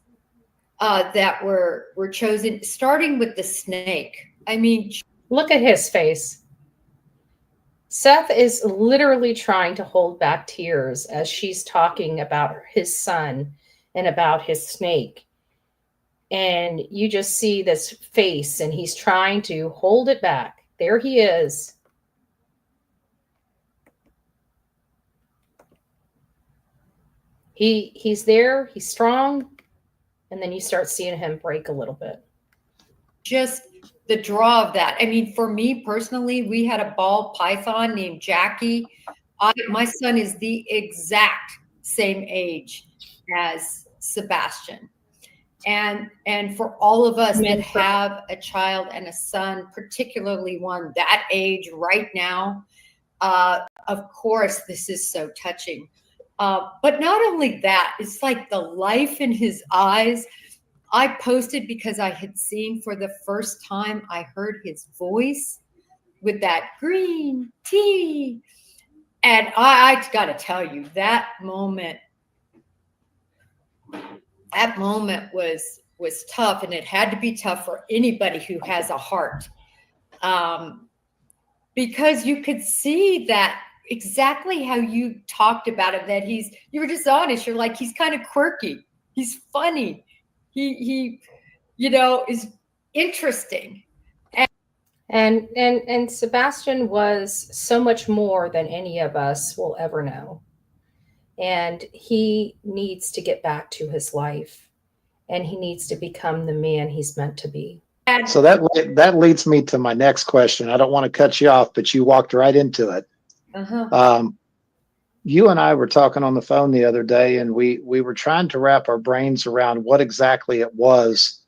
that were chosen, starting with the snake. I mean, look at his face. Seth is literally trying to hold back tears as she's talking about his son and about his snake. And you just see this face, and he's trying to hold it back. There he is. He's there, he's strong, and then you start seeing him break a little bit. Just the draw of that. I mean, for me personally, we had a ball python named Jackie. My son is the exact same age as Sebastian. And for all of us that have a child and a son, particularly one that age right now, of course, this is so touching. But not only that, it's like the life in his eyes. I posted because I had seen for the first time, I heard his voice with that green tea. And I got to tell you, that moment was tough, and it had to be tough for anybody who has a heart. Because you could see that exactly how you talked about him, that you were just honest. You're like, he's kind of quirky. He's funny. He is interesting. And Sebastian was so much more than any of us will ever know. And he needs to get back to his life, and he needs to become the man he's meant to be. So that leads me to my next question. I don't want to cut you off, but you walked right into it. You and I were talking on the phone the other day, and we were trying to wrap our brains around what exactly it was.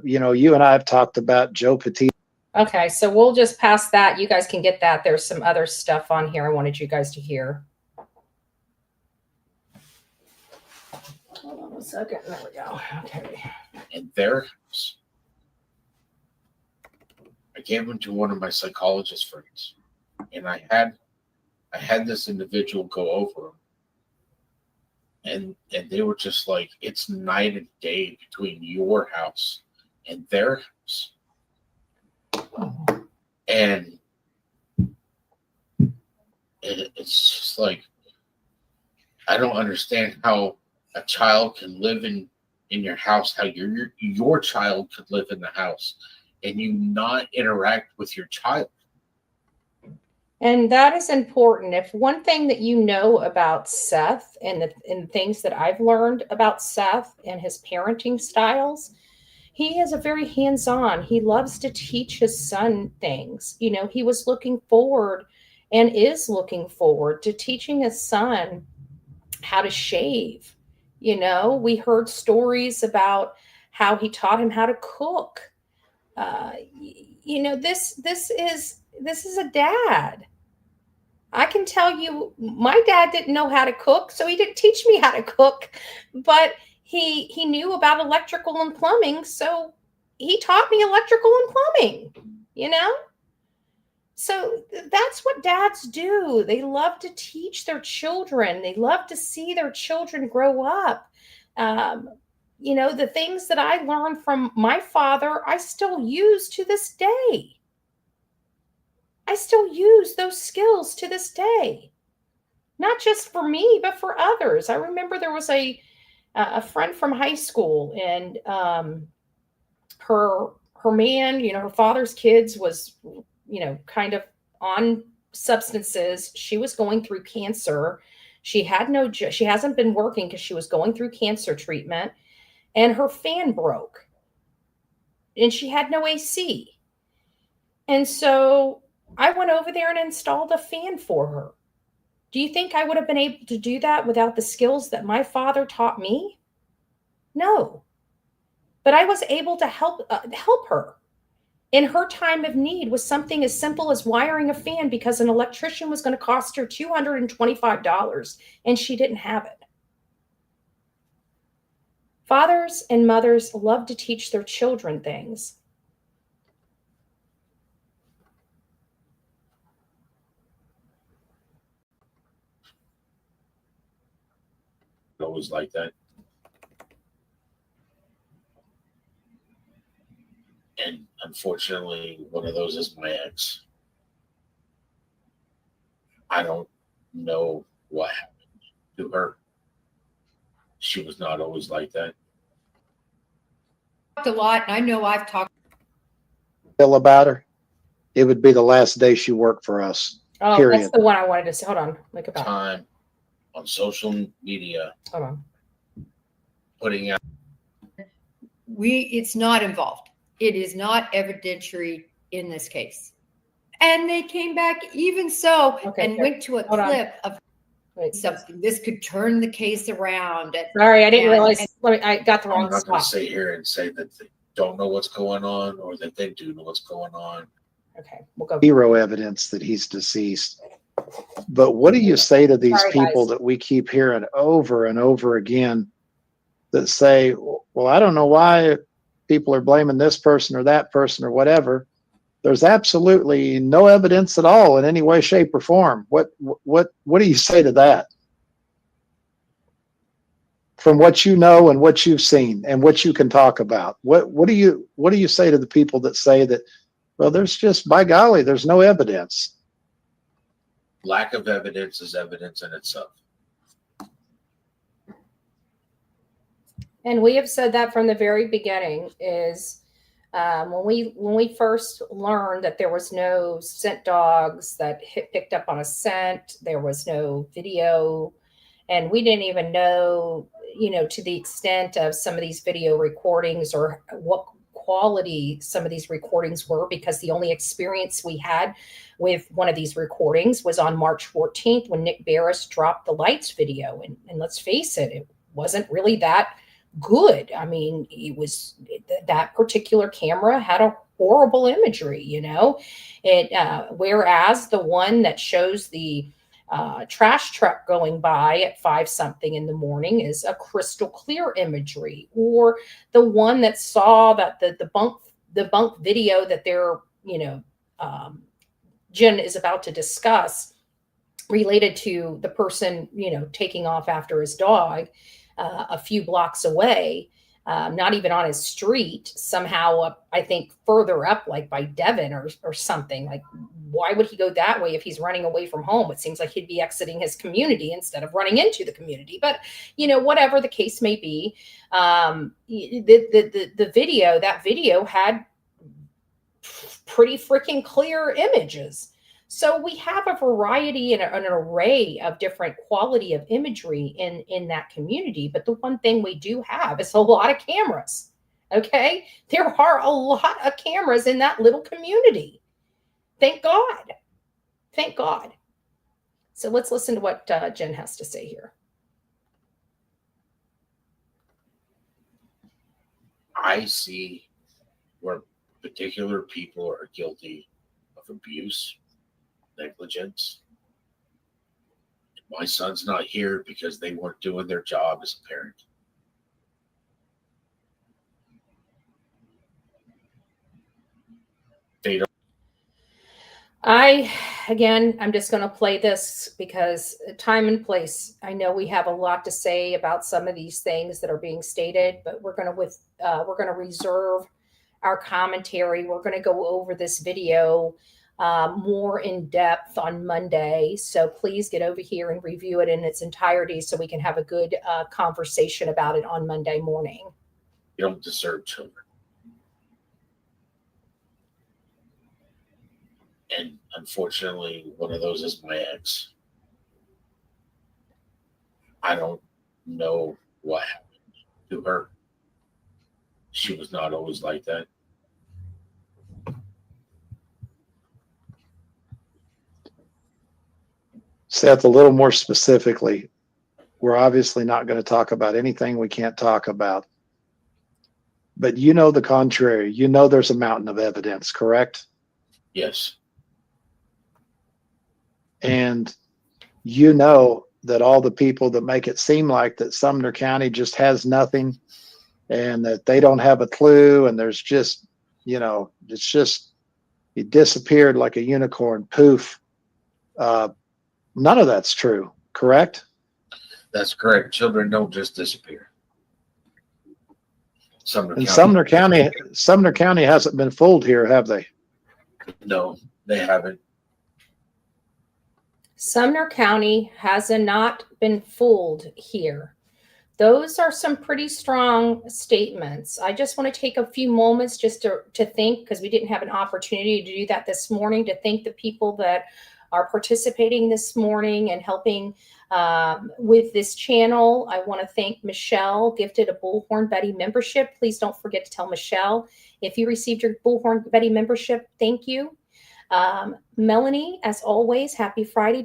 You and I have talked about Joe Petit. Okay, so we'll just pass that. You guys can get that. There's some other stuff on here I wanted you guys to hear. Hold on a second. There we go. Okay. In their house, I gave them to one of my psychologist friends, and I had this individual go over them, and they were just like, it's night and day between your house and their house. And it's just like, I don't understand how a child can live in your house, how your child could live in the house and you not interact with your child. And that is important. If one thing that you know about Seth and the things that I've learned about Seth and his parenting styles, he is a very hands-on. He loves to teach his son things. He was looking forward and is looking forward to teaching his son how to shave. We heard stories about how he taught him how to cook. This is a dad. I can tell you, my dad didn't know how to cook, so he didn't teach me how to cook, but he knew about electrical and plumbing, so he taught me electrical and plumbing, So that's what dads do. They love to teach their children. They love to see their children grow up. The things that I learned from my father, I still use to this day. I still use those skills to this day, not just for me, but for others. I remember there was a friend from high school, and her man, her father's kids was, kind of on substances. She was going through cancer. She hasn't been working because she was going through cancer treatment, and her fan broke, and she had no AC. And so I went over there and installed a fan for her. Do you think I would have been able to do that without the skills that my father taught me? No. But I was able to help her in her time of need with something as simple as wiring a fan, because an electrician was going to cost her $225 and she didn't have it. Fathers and mothers love to teach their children things. Always like that. And unfortunately, one of those is my ex. I don't know what happened to her. She was not always like that. Talked a lot, and I know I've talked About her, it would be the last day she worked for us. Oh, period. That's the one I wanted to say. Hold on. Look about time on social media. Hold on. Putting out. It's not involved. It is not evidentiary in this case. And they came back even so and went to a clip of something. This could turn the case around. Sorry, I didn't realize. I got the wrong I'm not going to spot. sit here and say that they don't know what's going on or that they do know what's going on. Okay, we'll go. Zero evidence that he's deceased. But what do you say to these people guys. that we keep hearing over and over again that say, well, I don't know why people are blaming this person or that person or whatever. There's absolutely no evidence at all in any way, shape, or form. What do you say to that? From what you know and what you've seen and what you can talk about, what do you say to the people that say that, well, there's just, by golly, there's no evidence? lack of evidence is evidence in itself. And we have said that from the very beginning. Is when we first learned that there was no scent dogs that picked up on a scent, there was no video, and we didn't even know, to the extent of some of these video recordings or what quality some of these recordings were, because the only experience we had with one of these recordings was on March 14th when Nick Barris dropped the lights video. And let's face it wasn't really that good. I mean, that particular camera had a horrible imagery, whereas the one that shows the trash truck going by at 5 something in the morning is a crystal clear imagery, or the one that saw that the bunk video that they're, Jen is about to discuss, related to the person, taking off after his dog a few blocks away, not even on his street, somehow up, I think further up, like by Devon or something. Like, why would he go that way if he's running away from home? It seems like he'd be exiting his community instead of running into the community. But, whatever the case may be, the video had pretty freaking clear images. So we have a variety and an array of different quality of imagery in that community. But the one thing we do have is a lot of cameras. Okay. There are a lot of cameras in that little community. Thank God. Thank God. So let's listen to what Jen has to say here. I see where particular people are guilty of abuse, negligence. My son's not here because they weren't doing their job as a parent. They don't. I'm just going to play this because time and place. I know we have a lot to say about some of these things that are being stated, but we're going to reserve our commentary. We're going to go over this video more in depth on Monday. So please get over here and review it in its entirety so we can have a good conversation about it on Monday morning. You don't deserve children. And unfortunately, one of those is my ex. I don't know what happened to her. She was not always like that. Seth, a little more specifically, we're obviously not going to talk about anything we can't talk about. But the contrary. There's a mountain of evidence, correct? Yes. And that all the people that make it seem like that Sumner County just has nothing and that they don't have a clue, and there's just, it's just, he disappeared like a unicorn, poof. None of that's true, correct? That's correct. Children don't just disappear. Sumner County hasn't been fooled here, have they? No, they haven't. Sumner County has not been fooled here. Those are some pretty strong statements. I just want to take a few moments just to think, because we didn't have an opportunity to do that this morning, to thank the people that are participating this morning and helping with this channel. I want to thank Michelle, gifted a Bullhorn Betty membership. Please don't forget to tell Michelle if you received your Bullhorn Betty membership. Thank you. Melanie, as always, happy Friday.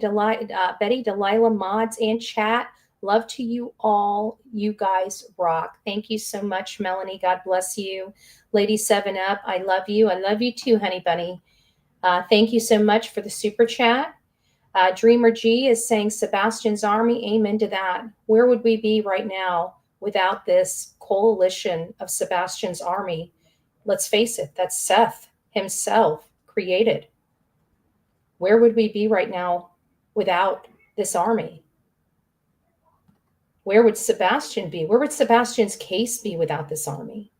Betty, Delilah, mods, and chat. Love to you all. You guys rock. Thank you so much, Melanie. God bless you. Lady 7 Up, I love you. I love you too, honey bunny. Thank you so much for the super chat. Dreamer G is saying Sebastian's army. Amen to that. Where would we be right now without this coalition of Sebastian's army? Let's face it, that's Seth himself created. Where would we be right now without this army? Where would Sebastian be? Where would Sebastian's case be without this army?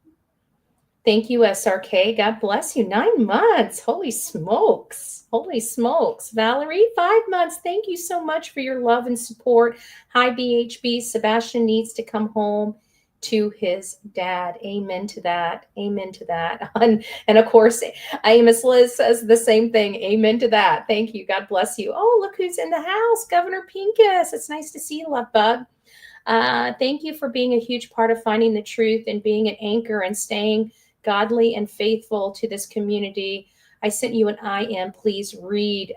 Thank you, SRK. God bless you. 9 months. Holy smokes. Holy smokes. Valerie, 5 months. Thank you so much for your love and support. Hi, BHB. Sebastian needs to come home to his dad. Amen to that. Amen to that. And of course, Amos Liz says the same thing. Amen to that. Thank you. God bless you. Oh, look who's in the house. Governor Pincus. It's nice to see you, love bug. Thank you for being a huge part of finding the truth and being an anchor and staying godly and faithful to this community. I sent you an IM. Please read.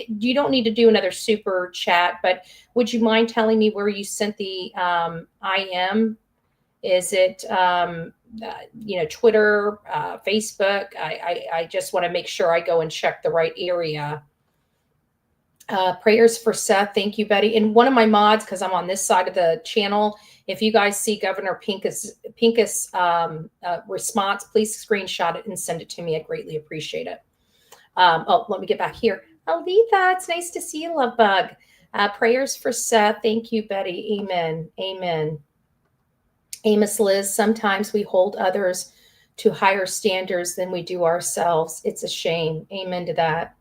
You don't need to do another super chat, but would you mind telling me where you sent the IM? Is it Twitter, Facebook? I just want to make sure I go and check the right area. Prayers for Seth. Thank you, Betty. And one of my mods, because I'm on this side of the channel, if you guys see Governor Pincus response, please screenshot it and send it to me. I'd greatly appreciate it. Let me get back here. Alita, it's nice to see you, love bug. Prayers for Seth. Thank you, Betty. Amen. Amen. Amos Liz, sometimes we hold others to higher standards than we do ourselves. It's a shame. Amen to that.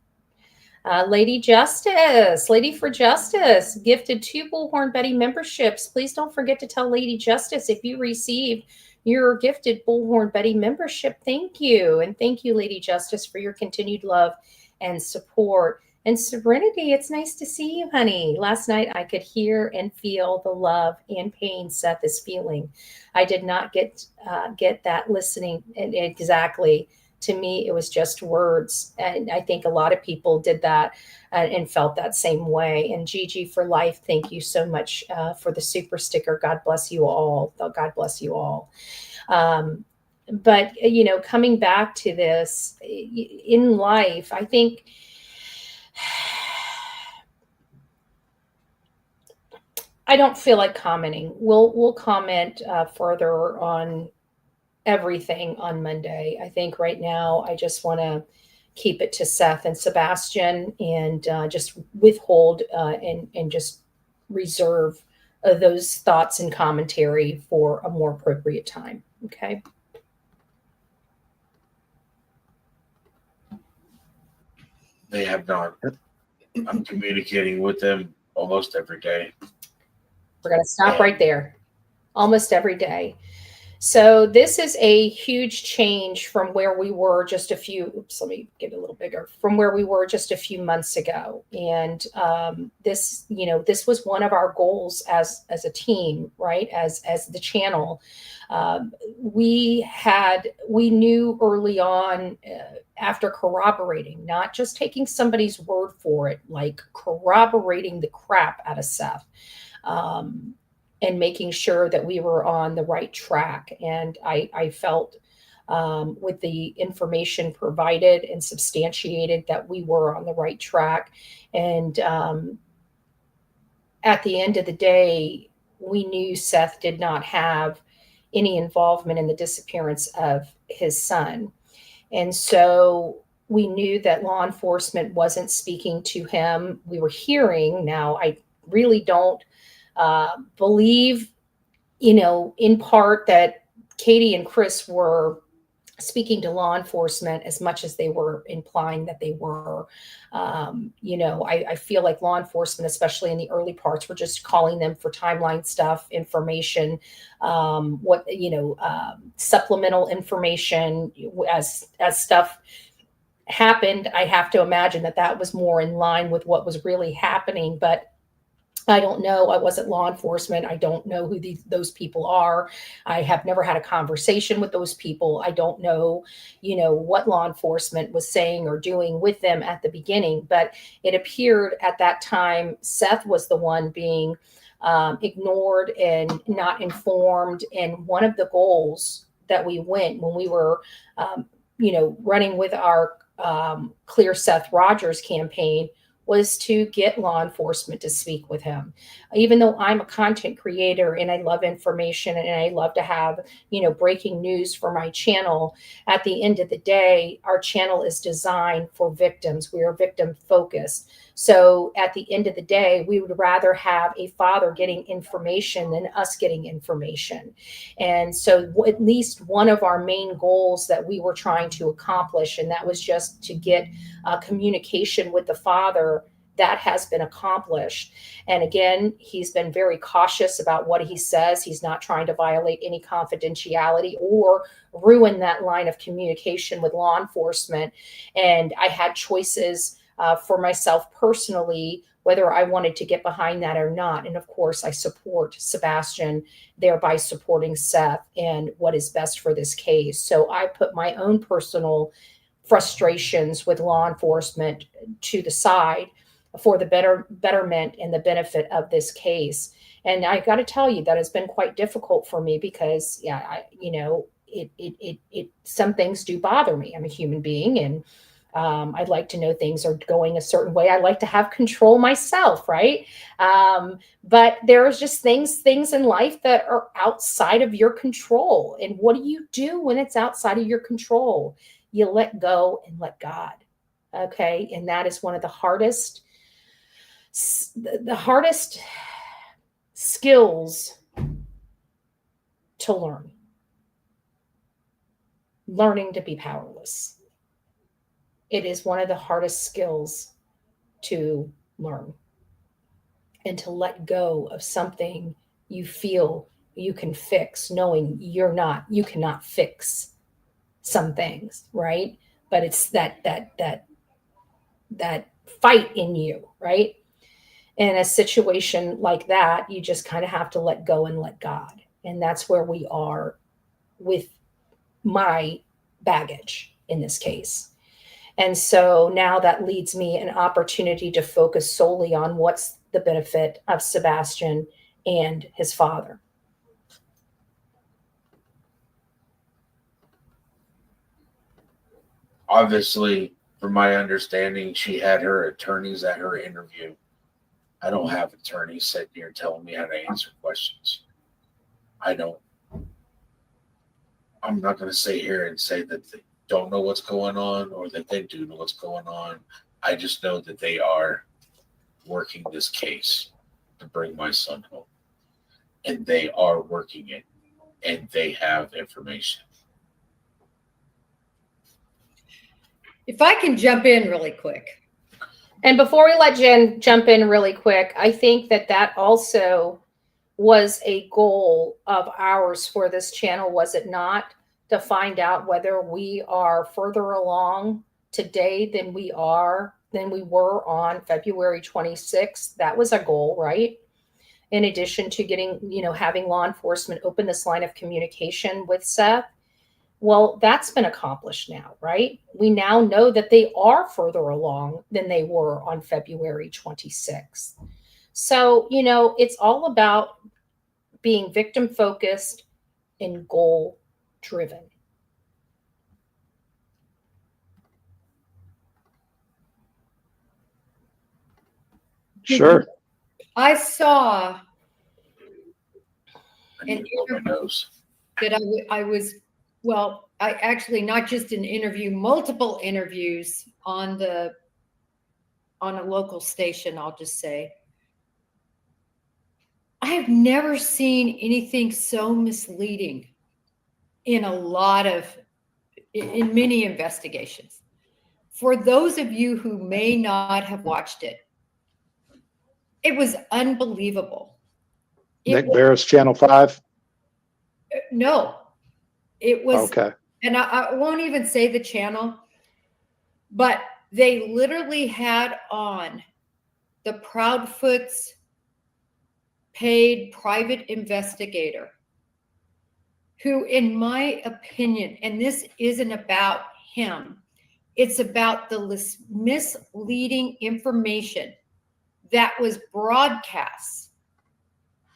Lady Justice, Lady for Justice, gifted 2 Bullhorn Betty memberships. Please don't forget to tell Lady Justice if you received your gifted Bullhorn Betty membership. Thank you. And thank you, Lady Justice, for your continued love and support. And Serenity, it's nice to see you, honey. Last night I could hear and feel the love and pain Seth is feeling. I did not get that listening exactly. To me, it was just words. And I think a lot of people did that and felt that same way. And Gigi for life, thank you so much for the super sticker. God bless you all. God bless you all. But, coming back to this in life, I think I don't feel like commenting. We'll comment further on everything on Monday. I think right now I just want to keep it to Seth and Sebastian and just withhold and just reserve those thoughts and commentary for a more appropriate time. Okay. They have not. I'm communicating with them almost every day. We're going to stop right there. Almost every day. So this is a huge change from where we were just a few, let me get a little bigger, from where we were just a few months ago. And this was one of our goals as a team, right? As the channel. We knew early on after corroborating, not just taking somebody's word for it, like corroborating the crap out of Seth. And making sure that we were on the right track. And I felt with the information provided and substantiated that we were on the right track. And at the end of the day, we knew Seth did not have any involvement in the disappearance of his son. And so we knew that law enforcement wasn't speaking to him. We were hearing, now I really don't believe, in part that Katie and Chris were speaking to law enforcement as much as they were implying that they were. I feel like law enforcement, especially in the early parts, were just calling them for timeline stuff, information, supplemental information as stuff happened. I have to imagine that was more in line with what was really happening, but I don't know. I wasn't law enforcement. I don't know who those people are. I have never had a conversation with those people. I don't know, what law enforcement was saying or doing with them at the beginning. But it appeared at that time, Seth was the one being ignored and not informed. And one of the goals that we went when we were, running with our Clear Seth Rogers campaign was to get law enforcement to speak with him. Even though I'm a content creator and I love information and I love to have, breaking news for my channel, at the end of the day, our channel is designed for victims. We are victim focused. So at the end of the day, we would rather have a father getting information than us getting information. And so at least one of our main goals that we were trying to accomplish, and that was just to get communication with the father, that has been accomplished. And again, he's been very cautious about what he says. He's not trying to violate any confidentiality or ruin that line of communication with law enforcement. And I had choices for myself personally, whether I wanted to get behind that or not. And of course, I support Sebastian, thereby supporting Seth and what is best for this case. So I put my own personal frustrations with law enforcement to the side for the betterment and the benefit of this case. And I got to tell you that it's been quite difficult for me because, some things do bother me. I'm a human being, and I'd like to know things are going a certain way. I like to have control myself, right? But there's just things in life that are outside of your control. And what do you do when it's outside of your control? You let go and let God. Okay. And that is one of the hardest skills to learn. Learning to be powerless. It is one of the hardest skills to learn, and to let go of something you feel you can fix, knowing you cannot fix some things, right? But it's that fight in you, right? In a situation like that, you just kind of have to let go and let God. And that's where we are with my baggage in this case. And so now that leads me an opportunity to focus solely on what's the benefit of Sebastian and his father. Obviously, from my understanding, she had her attorneys at her interview. I don't have attorneys sitting here telling me how to answer questions. I'm not going to sit here and say that they don't know what's going on or that they do know what's going on. I just know that they are working this case to bring my son home. And they are working it. And they have information. If I can jump in really quick. And before we let Jen jump in really quick, I think that also was a goal of ours for this channel, was it not? To find out whether we are further along today than we were on February 26th. That was a goal, right? In addition to getting, having law enforcement open this line of communication with Seth. Well, that's been accomplished now, right? We now know that they are further along than they were on February 26th. So, it's all about being victim focused and goal driven. Sure. I saw I need to blow my nose. that I actually not just an interview, multiple interviews on a local station, I'll just say. I have never seen anything so misleading in many investigations. For those of you who may not have watched it, it was unbelievable. Nick Barris, Channel 5? No, it was. Okay. And I won't even say the channel, but they literally had on the Proudfoot's paid private investigator, who, in my opinion, and this isn't about him, it's about the misleading information that was broadcast.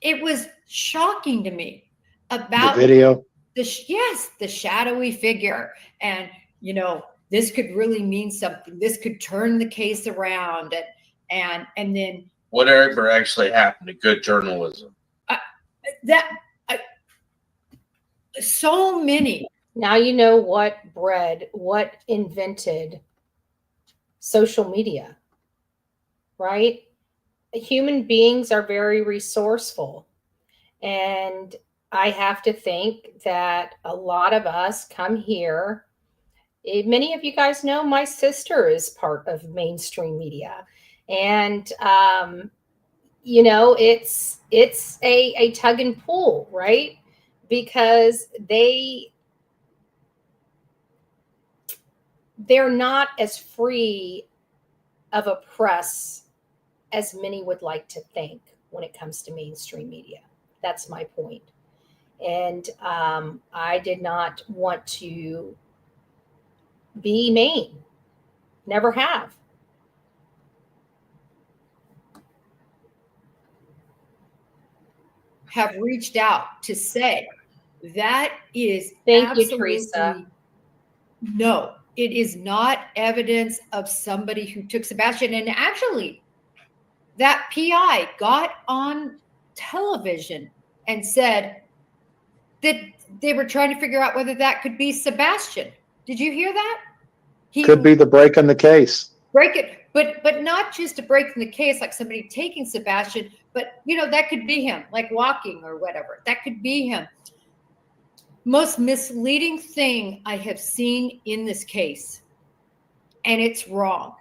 It was shocking to me about the video. The shadowy figure. And, this could really mean something. This could turn the case around. And then whatever actually happened to good journalism? So many. Now you know what invented social media, right? Human beings are very resourceful. And I have to think that a lot of us come here. Many of you guys know my sister is part of mainstream media. And, it's a tug and pull, right? Because they're not as free of a press as many would like to think when it comes to mainstream media. That's my point. And I did not want to be Maine. Never have. Have reached out to say that is Thank you, Teresa. No, it is not evidence of somebody who took Sebastian. And actually, that PI got on television and said that they were trying to figure out whether that could be Sebastian. Did you hear that? He could be the break in the case. Break it, but not just a break in the case, like somebody taking Sebastian, but that could be him, like walking or whatever. That could be him. Most misleading thing I have seen in this case, and it's wrong,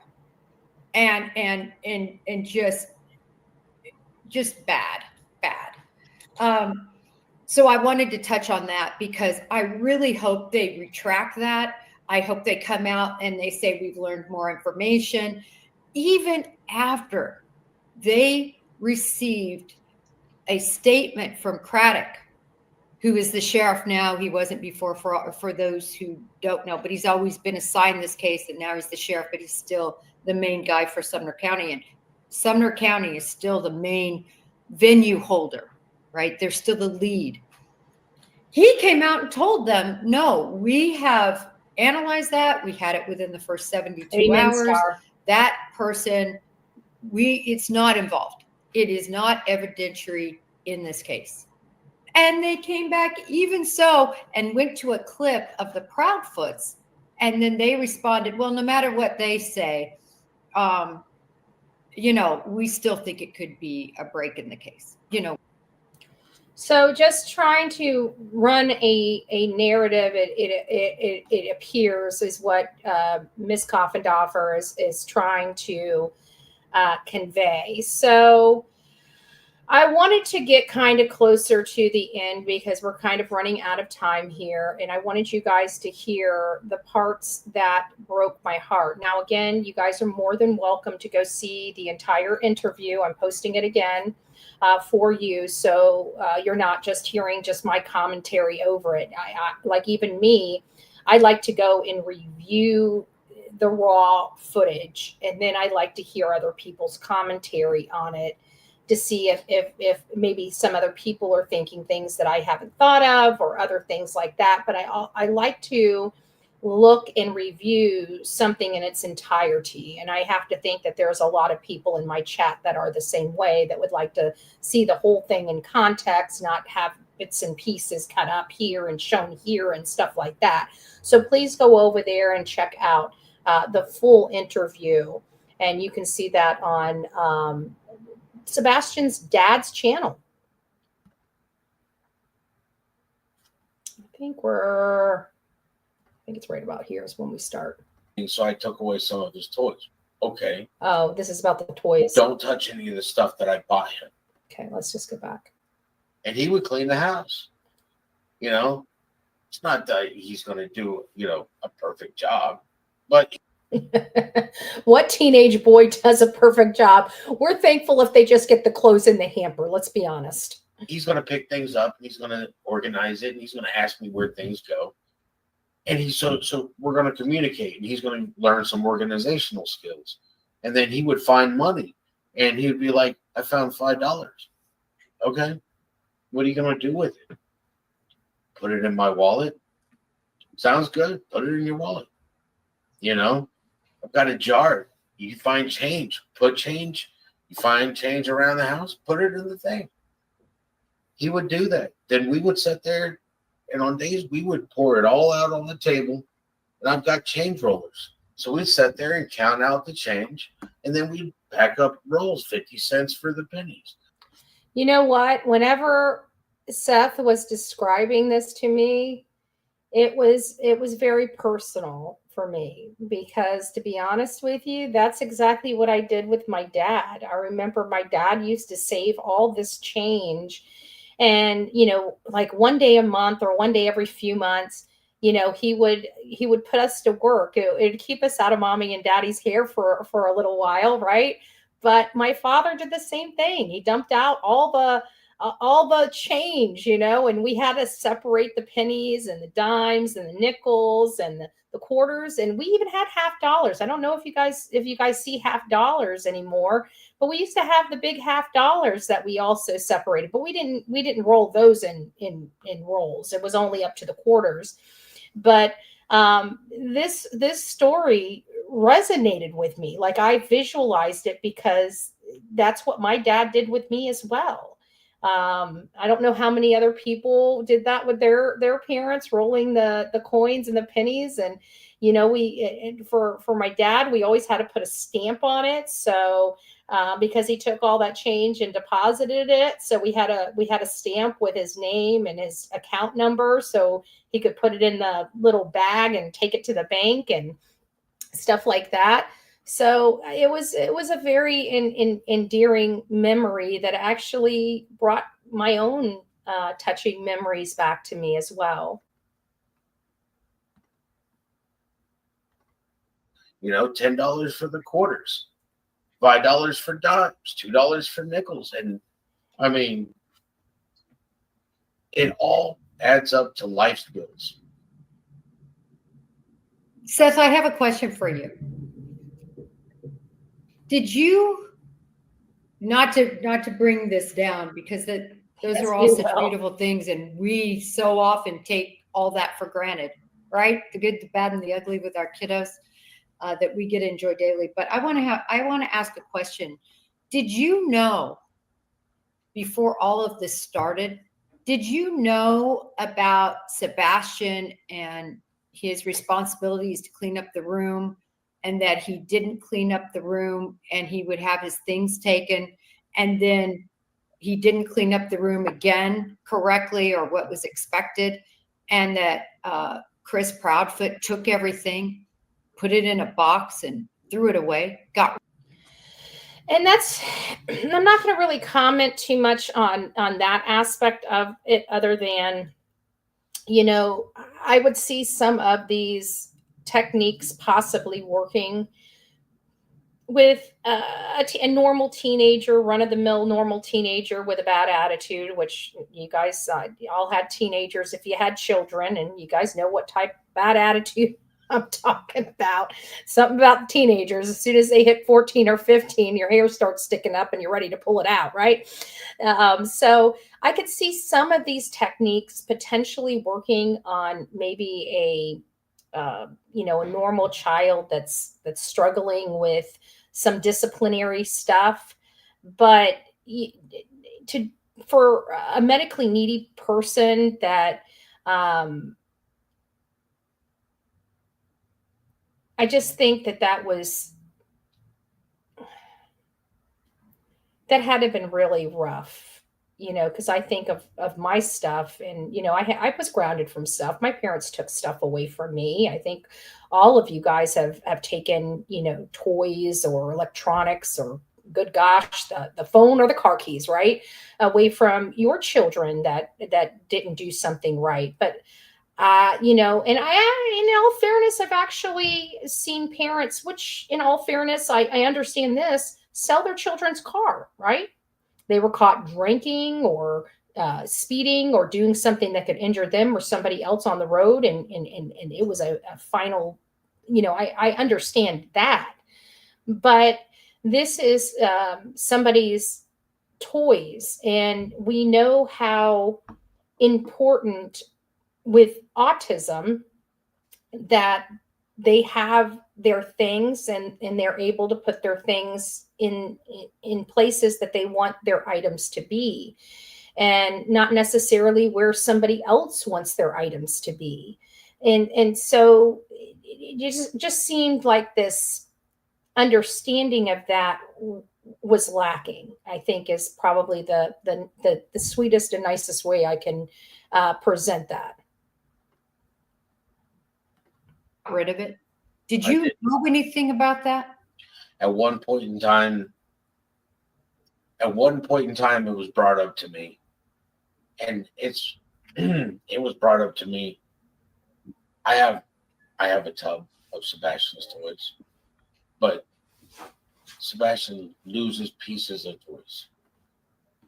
and just bad. So I wanted to touch on that because I really hope they retract that. I hope they come out and they say we've learned more information, even after they received a statement from Craddock, who is the sheriff now. He wasn't before, for those who don't know, but he's always been assigned this case, and now he's the sheriff, but he's still the main guy for Sumner County. And Sumner County is still the main venue holder, right? They're still the lead. He came out and told them, no, we have analyzed that. We had it within the first 72 hours. Star. That person, it's not involved. It is not evidentiary in this case. And they came back even so and went to a clip of the Proudfoots. And then they responded, well, no matter what they say, we still think it could be a break in the case, So just trying to run a narrative, it appears, is what Ms. Coffendorfer is trying to convey. So I wanted to get kind of closer to the end because we're kind of running out of time here. And I wanted you guys to hear the parts that broke my heart. Now, again, you guys are more than welcome to go see the entire interview. I'm posting it again for you. So you're not just hearing just my commentary over it. I like even me, I like to go and review the raw footage. And then I like to hear other people's commentary on it, to see if maybe some other people are thinking things that I haven't thought of or other things like that. But I like to look and review something in its entirety. And I have to think that there's a lot of people in my chat that are the same way, that would like to see the whole thing in context, not have bits and pieces cut up here and shown here and stuff like that. So please go over there and check out the full interview. And you can see that on Sebastian's dad's channel. I think it's right about here is when we start. And so I took away some of his toys. Okay. Oh, this is about the toys. Don't touch any of the stuff that I bought him. Okay, let's just go back. And he would clean the house. It's not that he's going to do, a perfect job, but what teenage boy does a perfect job? We're thankful if they just get the clothes in the hamper. Let's be honest. He's going to pick things up. He's going to organize it. And he's going to ask me where things go. And so we're going to communicate. And he's going to learn some organizational skills. And then he would find money. And he would be like, I found $5. Okay. What are you going to do with it? Put it in my wallet. Sounds good. Put it in your wallet. I've got a jar You find change, put change. You find change around the house, put it in the thing. He would do that. Then we would sit there, and on days we would pour it all out on the table. And I've got change rollers. So we'd sit there and count out the change, and then we'd pack up rolls, 50 cents for the pennies. You know what? Whenever Seth was describing this to me, it was very personal for me, because to be honest with you, that's exactly what I did with my dad. I remember my dad used to save all this change, and like one day a month or one day every few months, he would put us to work. It'd keep us out of mommy and daddy's hair for a little while, right? But my father did the same thing. He dumped out all the change, and we had to separate the pennies and the dimes and the nickels and the quarters, and we even had $50. I don't know if you guys see $50 anymore, but we used to have the big $50 that we also separated, but we didn't roll those in rolls. It was only up to the quarters. But this story resonated with me. Like, I visualized it because that's what my dad did with me as well. I don't know how many other people did that with their parents, rolling the coins and the pennies. And for my dad, we always had to put a stamp on it. So because he took all that change and deposited it, so we had a stamp with his name and his account number, so he could put it in the little bag and take it to the bank and stuff like that. So it was a very endearing memory that actually brought my own touching memories back to me as well. $10 for the quarters, $5 for dimes, $2 for nickels. And I mean, it all adds up to life's bills. Seth, I have a question for you. Did you, not to bring this down, because those are all such beautiful things, and we so often take all that for granted, right? The good, the bad, and the ugly with our kiddos that we get to enjoy daily. But I want to ask a question. Did you know, before all of this started, did you know about Sebastian and his responsibilities to clean up the room, and that he didn't clean up the room and he would have his things taken, and then he didn't clean up the room again correctly or what was expected, and that Chris Proudfoot took everything, put it in a box and threw it away? And I'm not going to really comment too much on that aspect of it, other than, I would see some of these techniques possibly working with a normal teenager, run-of-the-mill normal teenager with a bad attitude, which you guys all had teenagers if you had children, and you guys know what type of bad attitude I'm talking about. Something about teenagers. As soon as they hit 14 or 15, your hair starts sticking up and you're ready to pull it out, right? So I could see some of these techniques potentially working on maybe a normal child that's struggling with some disciplinary stuff. But for a medically needy person that I just think that had to have been really rough, because I think of my stuff, and, I was grounded from stuff. My parents took stuff away from me. I think all of you guys have taken, toys or electronics or, good gosh, the phone or the car keys, right, away from your children that didn't do something right. But and in all fairness, I've actually seen parents, which in all fairness, I understand this, sell their children's car, right? They were caught drinking or speeding or doing something that could injure them or somebody else on the road. And it was a final, I understand that. But this is somebody's toys. And we know how important with autism that they have their things and they're able to put their things in places that they want their items to be, and not necessarily where somebody else wants their items to be. And so it just seemed like this understanding of that was lacking, I think, is probably the sweetest and nicest way I can present that. Rid of it. Did you know anything about that? At one point in time, it was brought up to me, and it was brought up to me. I have a tub of Sebastian's toys, but Sebastian loses pieces of toys.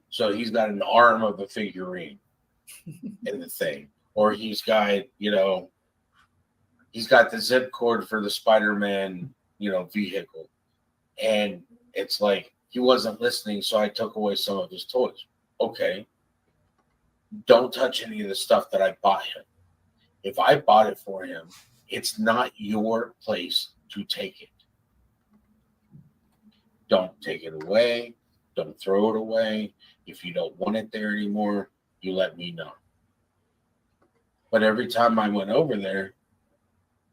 So he's got an arm of a figurine in the thing, or he's got, he's got the zip cord for the Spider-Man, vehicle. And it's like, he wasn't listening, so I took away some of his toys. Okay. Don't touch any of the stuff that I bought him. If I bought it for him, it's not your place to take it. Don't take it away. Don't throw it away. If you don't want it there anymore, you let me know. But every time I went over there,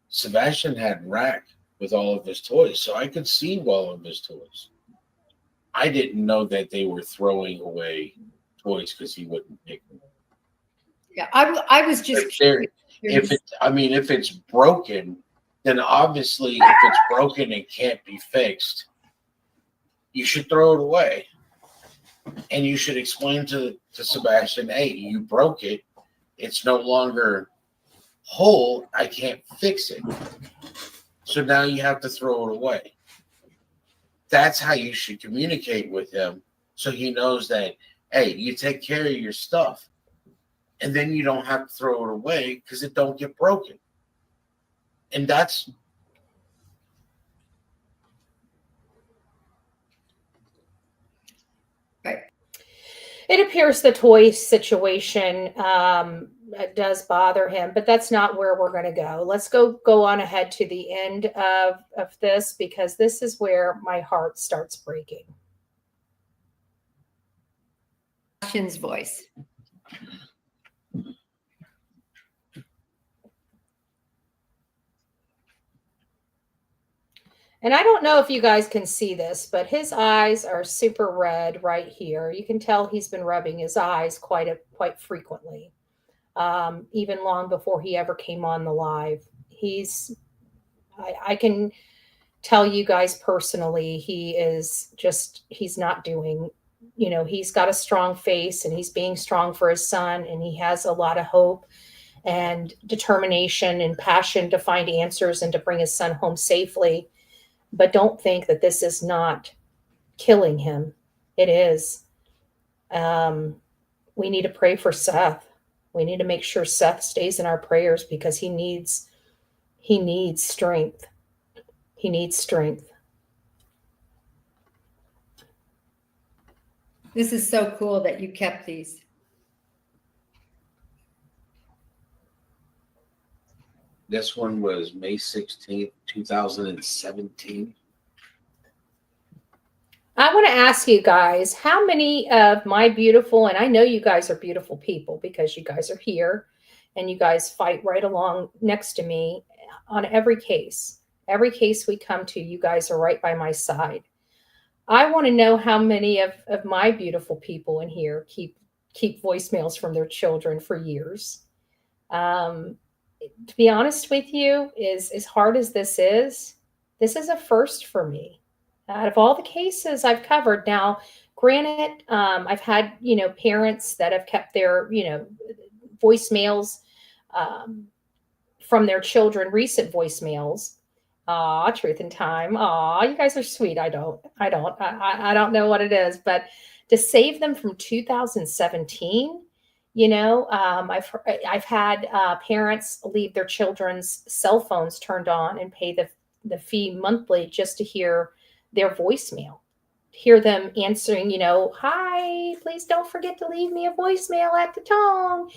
Sebastian had a rack with all of his toys, so I could see all of his toys. I didn't know that they were throwing away toys because he wouldn't pick them. Yeah, I was just curious. If it's broken, then obviously if it's broken and can't be fixed, you should throw it away. And you should explain to Sebastian, hey, you broke it. It's no longer whole. I can't fix it. So now you have to throw it away. That's how you should communicate with him, so he knows that, hey, you take care of your stuff, and then you don't have to throw it away because it don't get broken. And that's right. It appears the toy situation does bother him, but that's not where we're going to go. Let's go on ahead to the end of this, because this is where my heart starts breaking. Sebastian's voice. And I don't know if you guys can see this, but his eyes are super red right here. You can tell he's been rubbing his eyes quite frequently, even long before he ever came on the live. I can tell you guys personally, he's not doing, he's got a strong face and he's being strong for his son, and he has a lot of hope and determination and passion to find answers and to bring his son home safely. But don't think that this is not killing him. It is. We need to pray for Seth. We need to make sure Seth stays in our prayers, because he needs strength. He needs strength. This is so cool that you kept these. This one was May 16th, 2017. I want to ask you guys, how many of my beautiful, and I know you guys are beautiful people because you guys are here and you guys fight right along next to me on every case. Every case we come to, you guys are right by my side. I want to know how many of my beautiful people in here keep voicemails from their children for years. To be honest with you, as hard as this is a first for me. Out of all the cases I've covered, now, granted, I've had, parents that have kept their, voicemails from their children, recent voicemails. Aw, truth in time. Aw, you guys are sweet. I don't know what it is, but to save them from 2017, I've had parents leave their children's cell phones turned on and pay the fee monthly just to hear their voicemail, hear them answering, hi, please don't forget to leave me a voicemail at the tone,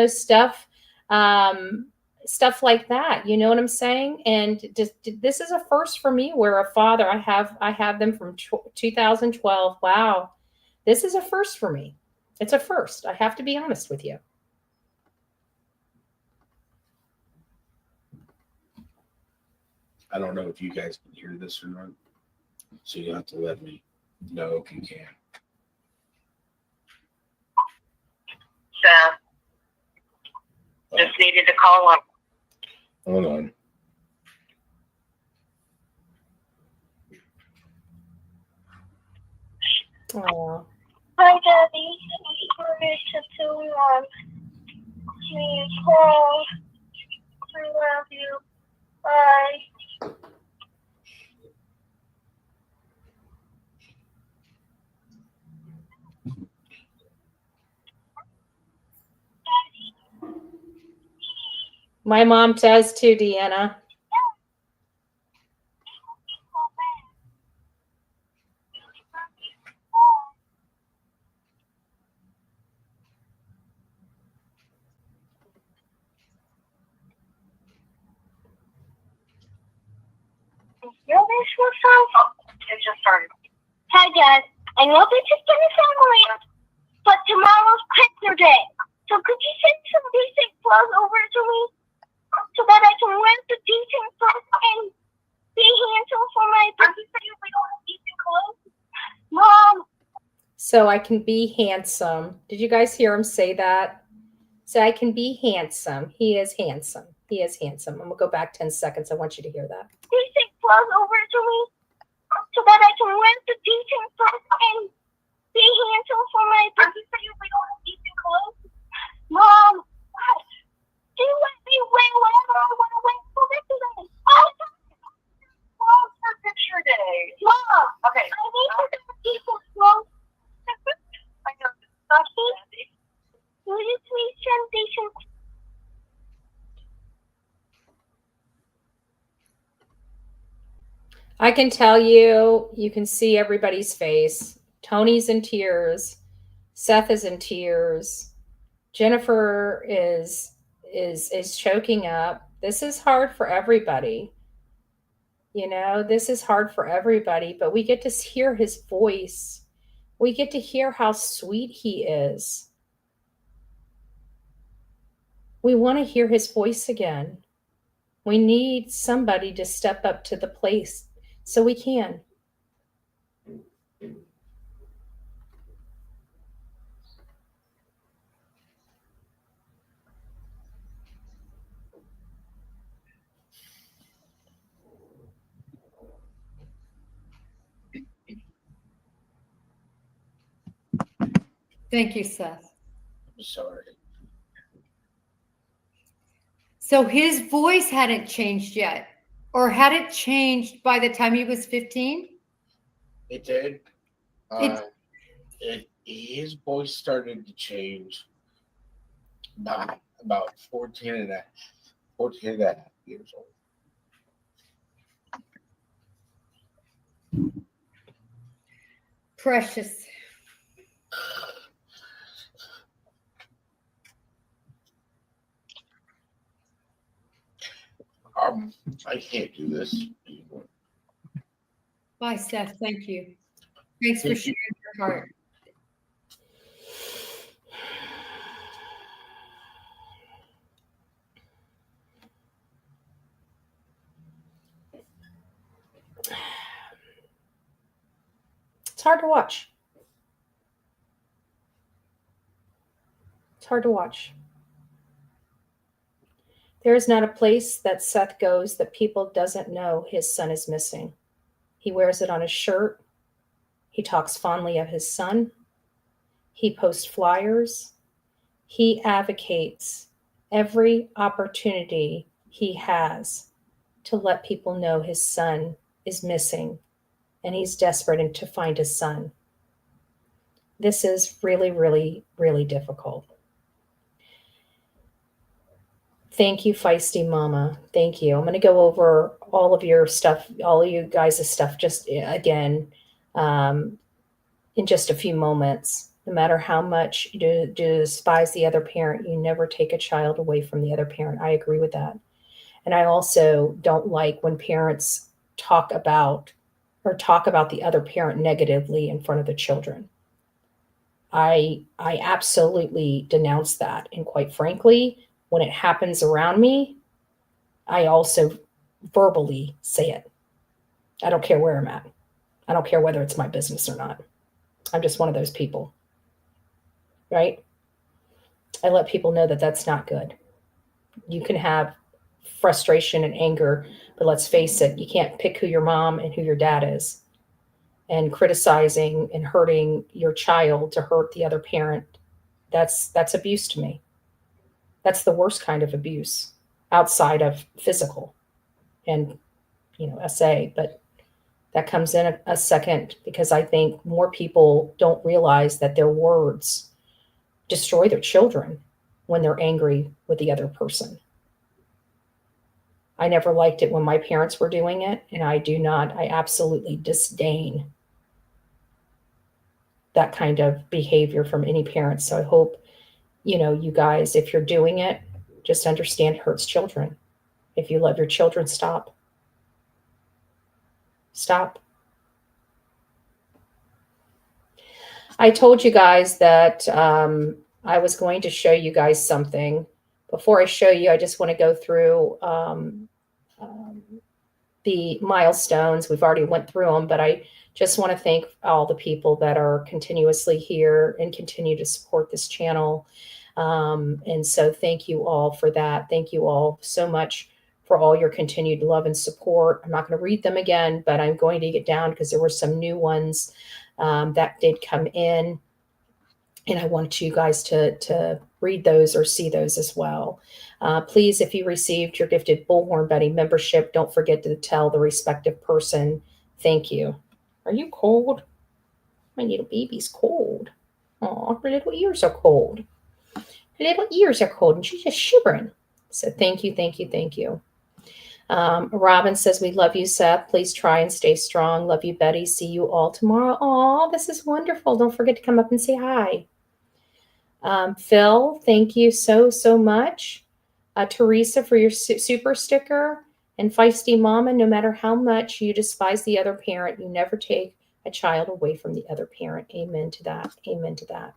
stuff. stuff like that. You know what I'm saying? And just, this is a first for me where a father, I have them from 2012. Wow. This is a first for me. It's a first. I have to be honest with you. I don't know if you guys can hear this or not, so you have to let me know if you can. So, just needed to call him. Hold on. Oh. Hi, Daddy. Sorry to tell Mom. Please call. I love you. Bye. My mom does too, Deanna. Your wish was song? It just started. Hi, Dad. I know this is gonna sound weird, but tomorrow's picture day. So could you send some decent clothes over to me so that I can wear the decent clothes and be handsome for my birthday? We don't have decent clothes, Mom. So I can be handsome. Did you guys hear him say that? So I can be handsome. He is handsome. He is handsome. I'm gonna go back 10 seconds. I want you to hear that. Decent clothes over to me so that I can wear the decent clothes and be handsome for my birthday. We don't have decent clothes, Mom. Do you let me wear whatever I want to wear for birthday? Well, for picture day. Mom. Okay. I need to wear decent clothes. I know. Stop, Daddy. Will you please send decent clothes? I can tell you, you can see everybody's face. Tony's in tears. Seth is in tears. Jennifer is choking up. This is hard for everybody. You know, this is hard for everybody, but we get to hear his voice. We get to hear how sweet he is. We want to hear his voice again. We need somebody to step up to the place so we can. Thank you, Seth. I'm sorry. So his voice hadn't changed yet, or had it changed by the time he was 15? It did. His voice started to change about 14 and a half years old. Precious. I can't do this anymore. Bye, Seth. Thank you. Thanks for sharing your heart. It's hard to watch. It's hard to watch. There is not a place that Seth goes that people doesn't know his son is missing. He wears it on his shirt. He talks fondly of his son. He posts flyers. He advocates every opportunity he has to let people know his son is missing and he's desperate to find his son. This is really, really, really difficult. Thank you, Feisty Mama. Thank you. I'm going to go over all of your stuff, all of you guys' stuff just again in just a few moments. No matter how much you despise the other parent, you never take a child away from the other parent. I agree with that. And I also don't like when parents talk about the other parent negatively in front of the children. I absolutely denounce that. And quite frankly, when it happens around me, I also verbally say it. I don't care where I'm at. I don't care whether it's my business or not. I'm just one of those people, right? I let people know that that's not good. You can have frustration and anger, but let's face it, you can't pick who your mom and who your dad is. And criticizing and hurting your child to hurt the other parent, that's abuse to me. That's the worst kind of abuse outside of physical and, SA, but that comes in a second, because I think more people don't realize that their words destroy their children when they're angry with the other person. I never liked it when my parents were doing it, and I absolutely disdain that kind of behavior from any parents. So I hope, you guys, if you're doing it, just understand it hurts children. If you love your children, stop. Stop. I told you guys that I was going to show you guys something. Before I show you, I just want to go through the milestones. We've already went through them, but I just want to thank all the people that are continuously here and continue to support this channel. And so thank you all for that. Thank you all so much for all your continued love and support. I'm not going to read them again, but I'm going to get down because there were some new ones that did come in. And I want you guys to read those or see those as well. Please, if you received your gifted Bullhorn Betty membership, don't forget to tell the respective person, thank you. Are you cold? My little baby's cold. Oh, her little ears are cold. Her little ears are cold and she's just shivering. So thank you, thank you, thank you. Robin says, we love you, Seth. Please try and stay strong. Love you, Betty. See you all tomorrow. Oh, this is wonderful. Don't forget to come up and say hi. Phil, thank you so much. Teresa, for your super sticker. And Feisty Mama, no matter how much you despise the other parent, you never take a child away from the other parent. Amen to that. Amen to that.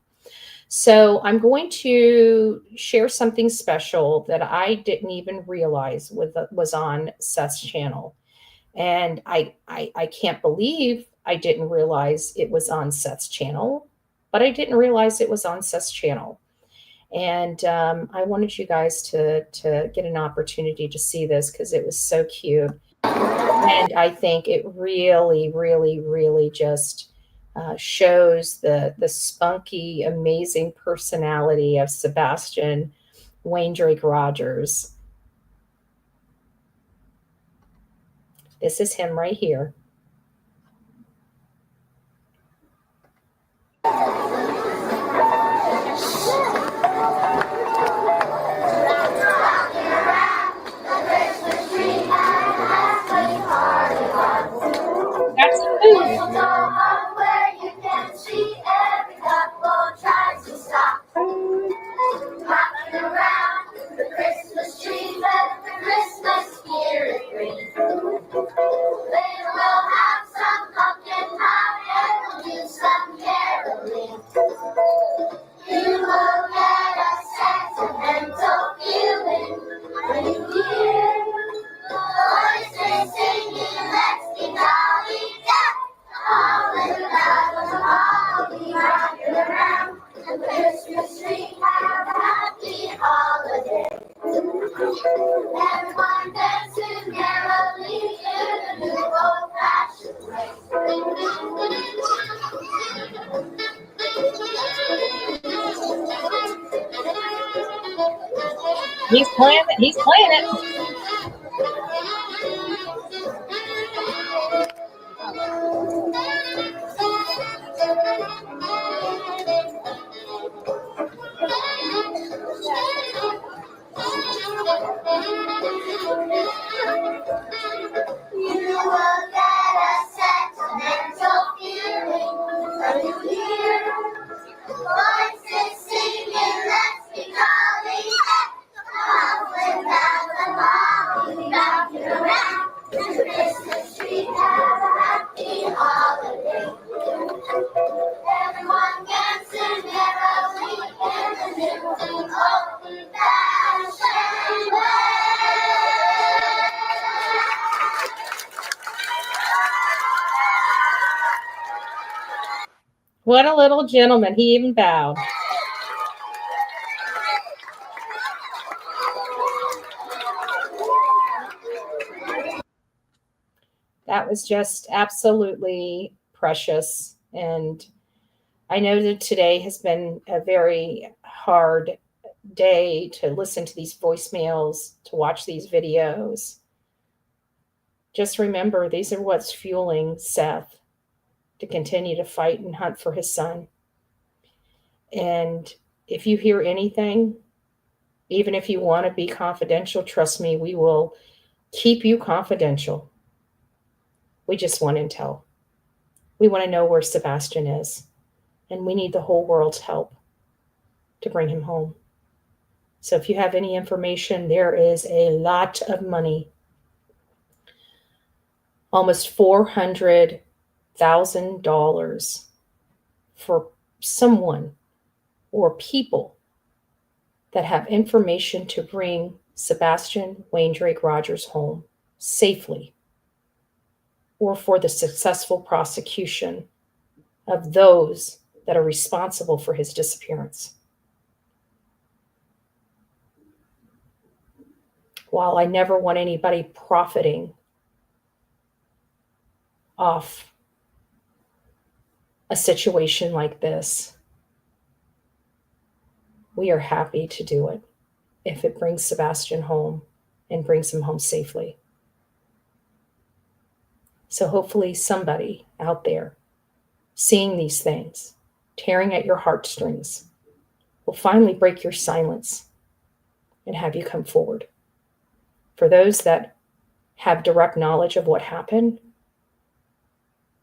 So I'm going to share something special that I didn't even realize was on Seth's channel. And I can't believe I didn't realize it was on Seth's channel, but I didn't realize it was on Seth's channel. And I wanted you guys to get an opportunity to see this because it was so cute. And I think it really, really, really just shows the spunky, amazing personality of Sebastian Rogers. This is him right here. That's where you can see every couple tries to stop. Rocking around the Christmas tree, let the Christmas spirit ring. They will have some pumpkin pie and we'll do some caroling. You will get a sentimental feeling when you hear voices singing, let's be jolly, yeah. All in holly, rocking around the Christmas tree, have a happy holiday. Everyone dancing merrily in a new old-fashioned way. He's playing it. He's playing it. You will get a sentimental feeling when you hear What a little gentleman. He even bowed. That was just absolutely precious. And I know that today has been a very hard day to listen to these voicemails, to watch these videos. Just remember, these are what's fueling Seth to continue to fight and hunt for his son. And if you hear anything, even if you want to be confidential, trust me, we will keep you confidential. We just want intel. We want to know where Sebastian is, and we need the whole world's help to bring him home. So if you have any information, there is a lot of money, almost $400,000 for someone or people that have information to bring Sebastian Wayne Drake Rogers home safely, or for the successful prosecution of those that are responsible for his disappearance. While I never want anybody profiting off a situation like this, we are happy to do it if it brings Sebastian home and brings him home safely. So hopefully somebody out there seeing these things, tearing at your heartstrings, will finally break your silence and have you come forward. For those that have direct knowledge of what happened,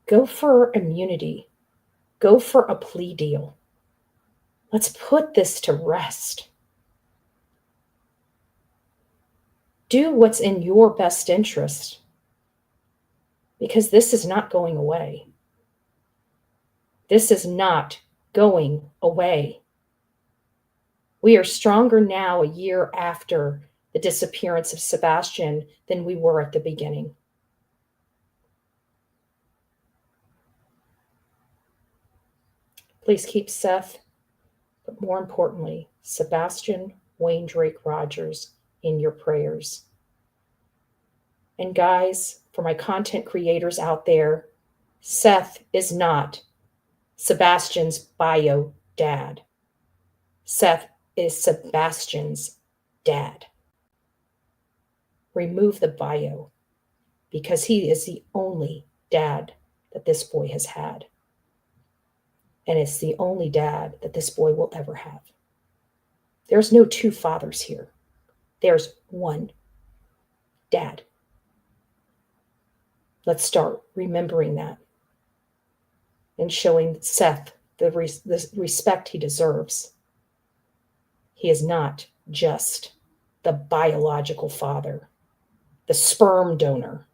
go for immunity. Go for a plea deal. Let's put this to rest. Do what's in your best interest, because this is not going away. This is not going away. We are stronger now, a year after the disappearance of Sebastian, than we were at the beginning. Please keep Seth, but more importantly, Sebastian Wayne Drake Rogers in your prayers. And guys, for my content creators out there, Seth is not Sebastian's bio dad. Seth is Sebastian's dad. Remove the bio, because he is the only dad that this boy has had. And it's the only dad that this boy will ever have. There's no two fathers here. There's one dad. Let's start remembering that and showing Seth the respect he deserves. He is not just the biological father, the sperm donor.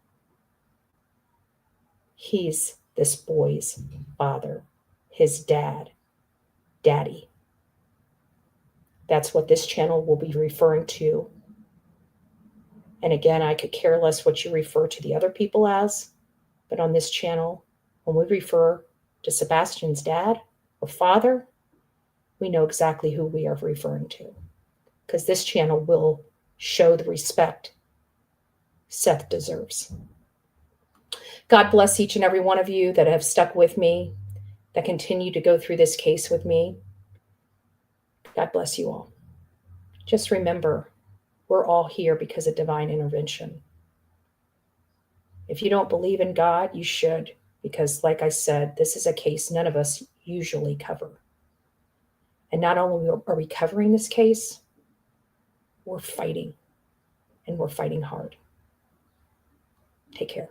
He's this boy's father, his dad, daddy. That's what this channel will be referring to. And again, I could care less what you refer to the other people as, but on this channel, when we refer to Sebastian's dad or father, we know exactly who we are referring to, because this channel will show the respect Seth deserves. God bless each and every one of you that have stuck with me, that continue to go through this case with me. God bless you all. Just remember, we're all here because of divine intervention. If you don't believe in God, you should, because like I said, this is a case none of us usually cover. And not only are we covering this case, we're fighting, and we're fighting hard. Take care.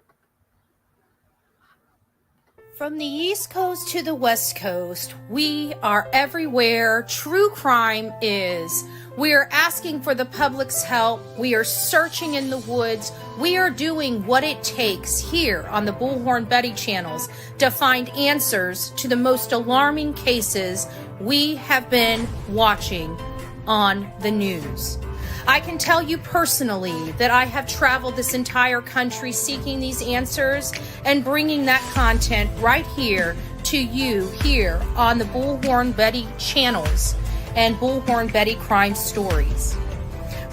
From the East Coast to the West Coast, we are everywhere true crime is. We are asking for the public's help. We are searching in the woods. We are doing what it takes here on the Bullhorn Betty channels to find answers to the most alarming cases we have been watching on the news. I can tell you personally that I have traveled this entire country seeking these answers and bringing that content right here to you here on the Bullhorn Betty channels and Bullhorn Betty Crime Stories.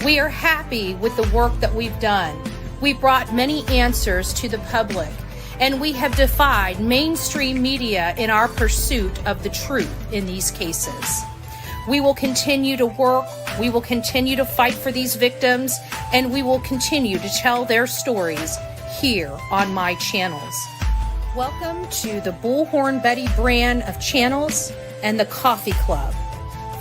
We are happy with the work that we've done. We brought many answers to the public, and we have defied mainstream media in our pursuit of the truth in these cases. We will continue to work, we will continue to fight for these victims, and we will continue to tell their stories here on my channels. Welcome to the Bullhorn Betty brand of channels and the Coffee Club.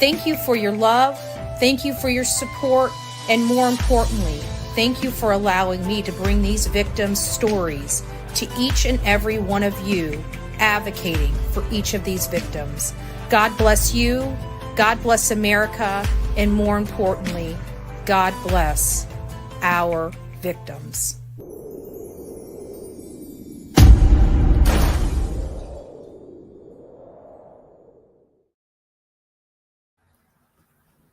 Thank you for your love, thank you for your support, and more importantly, thank you for allowing me to bring these victims' stories to each and every one of you, advocating for each of these victims. God bless you, God bless America, and more importantly, God bless our victims.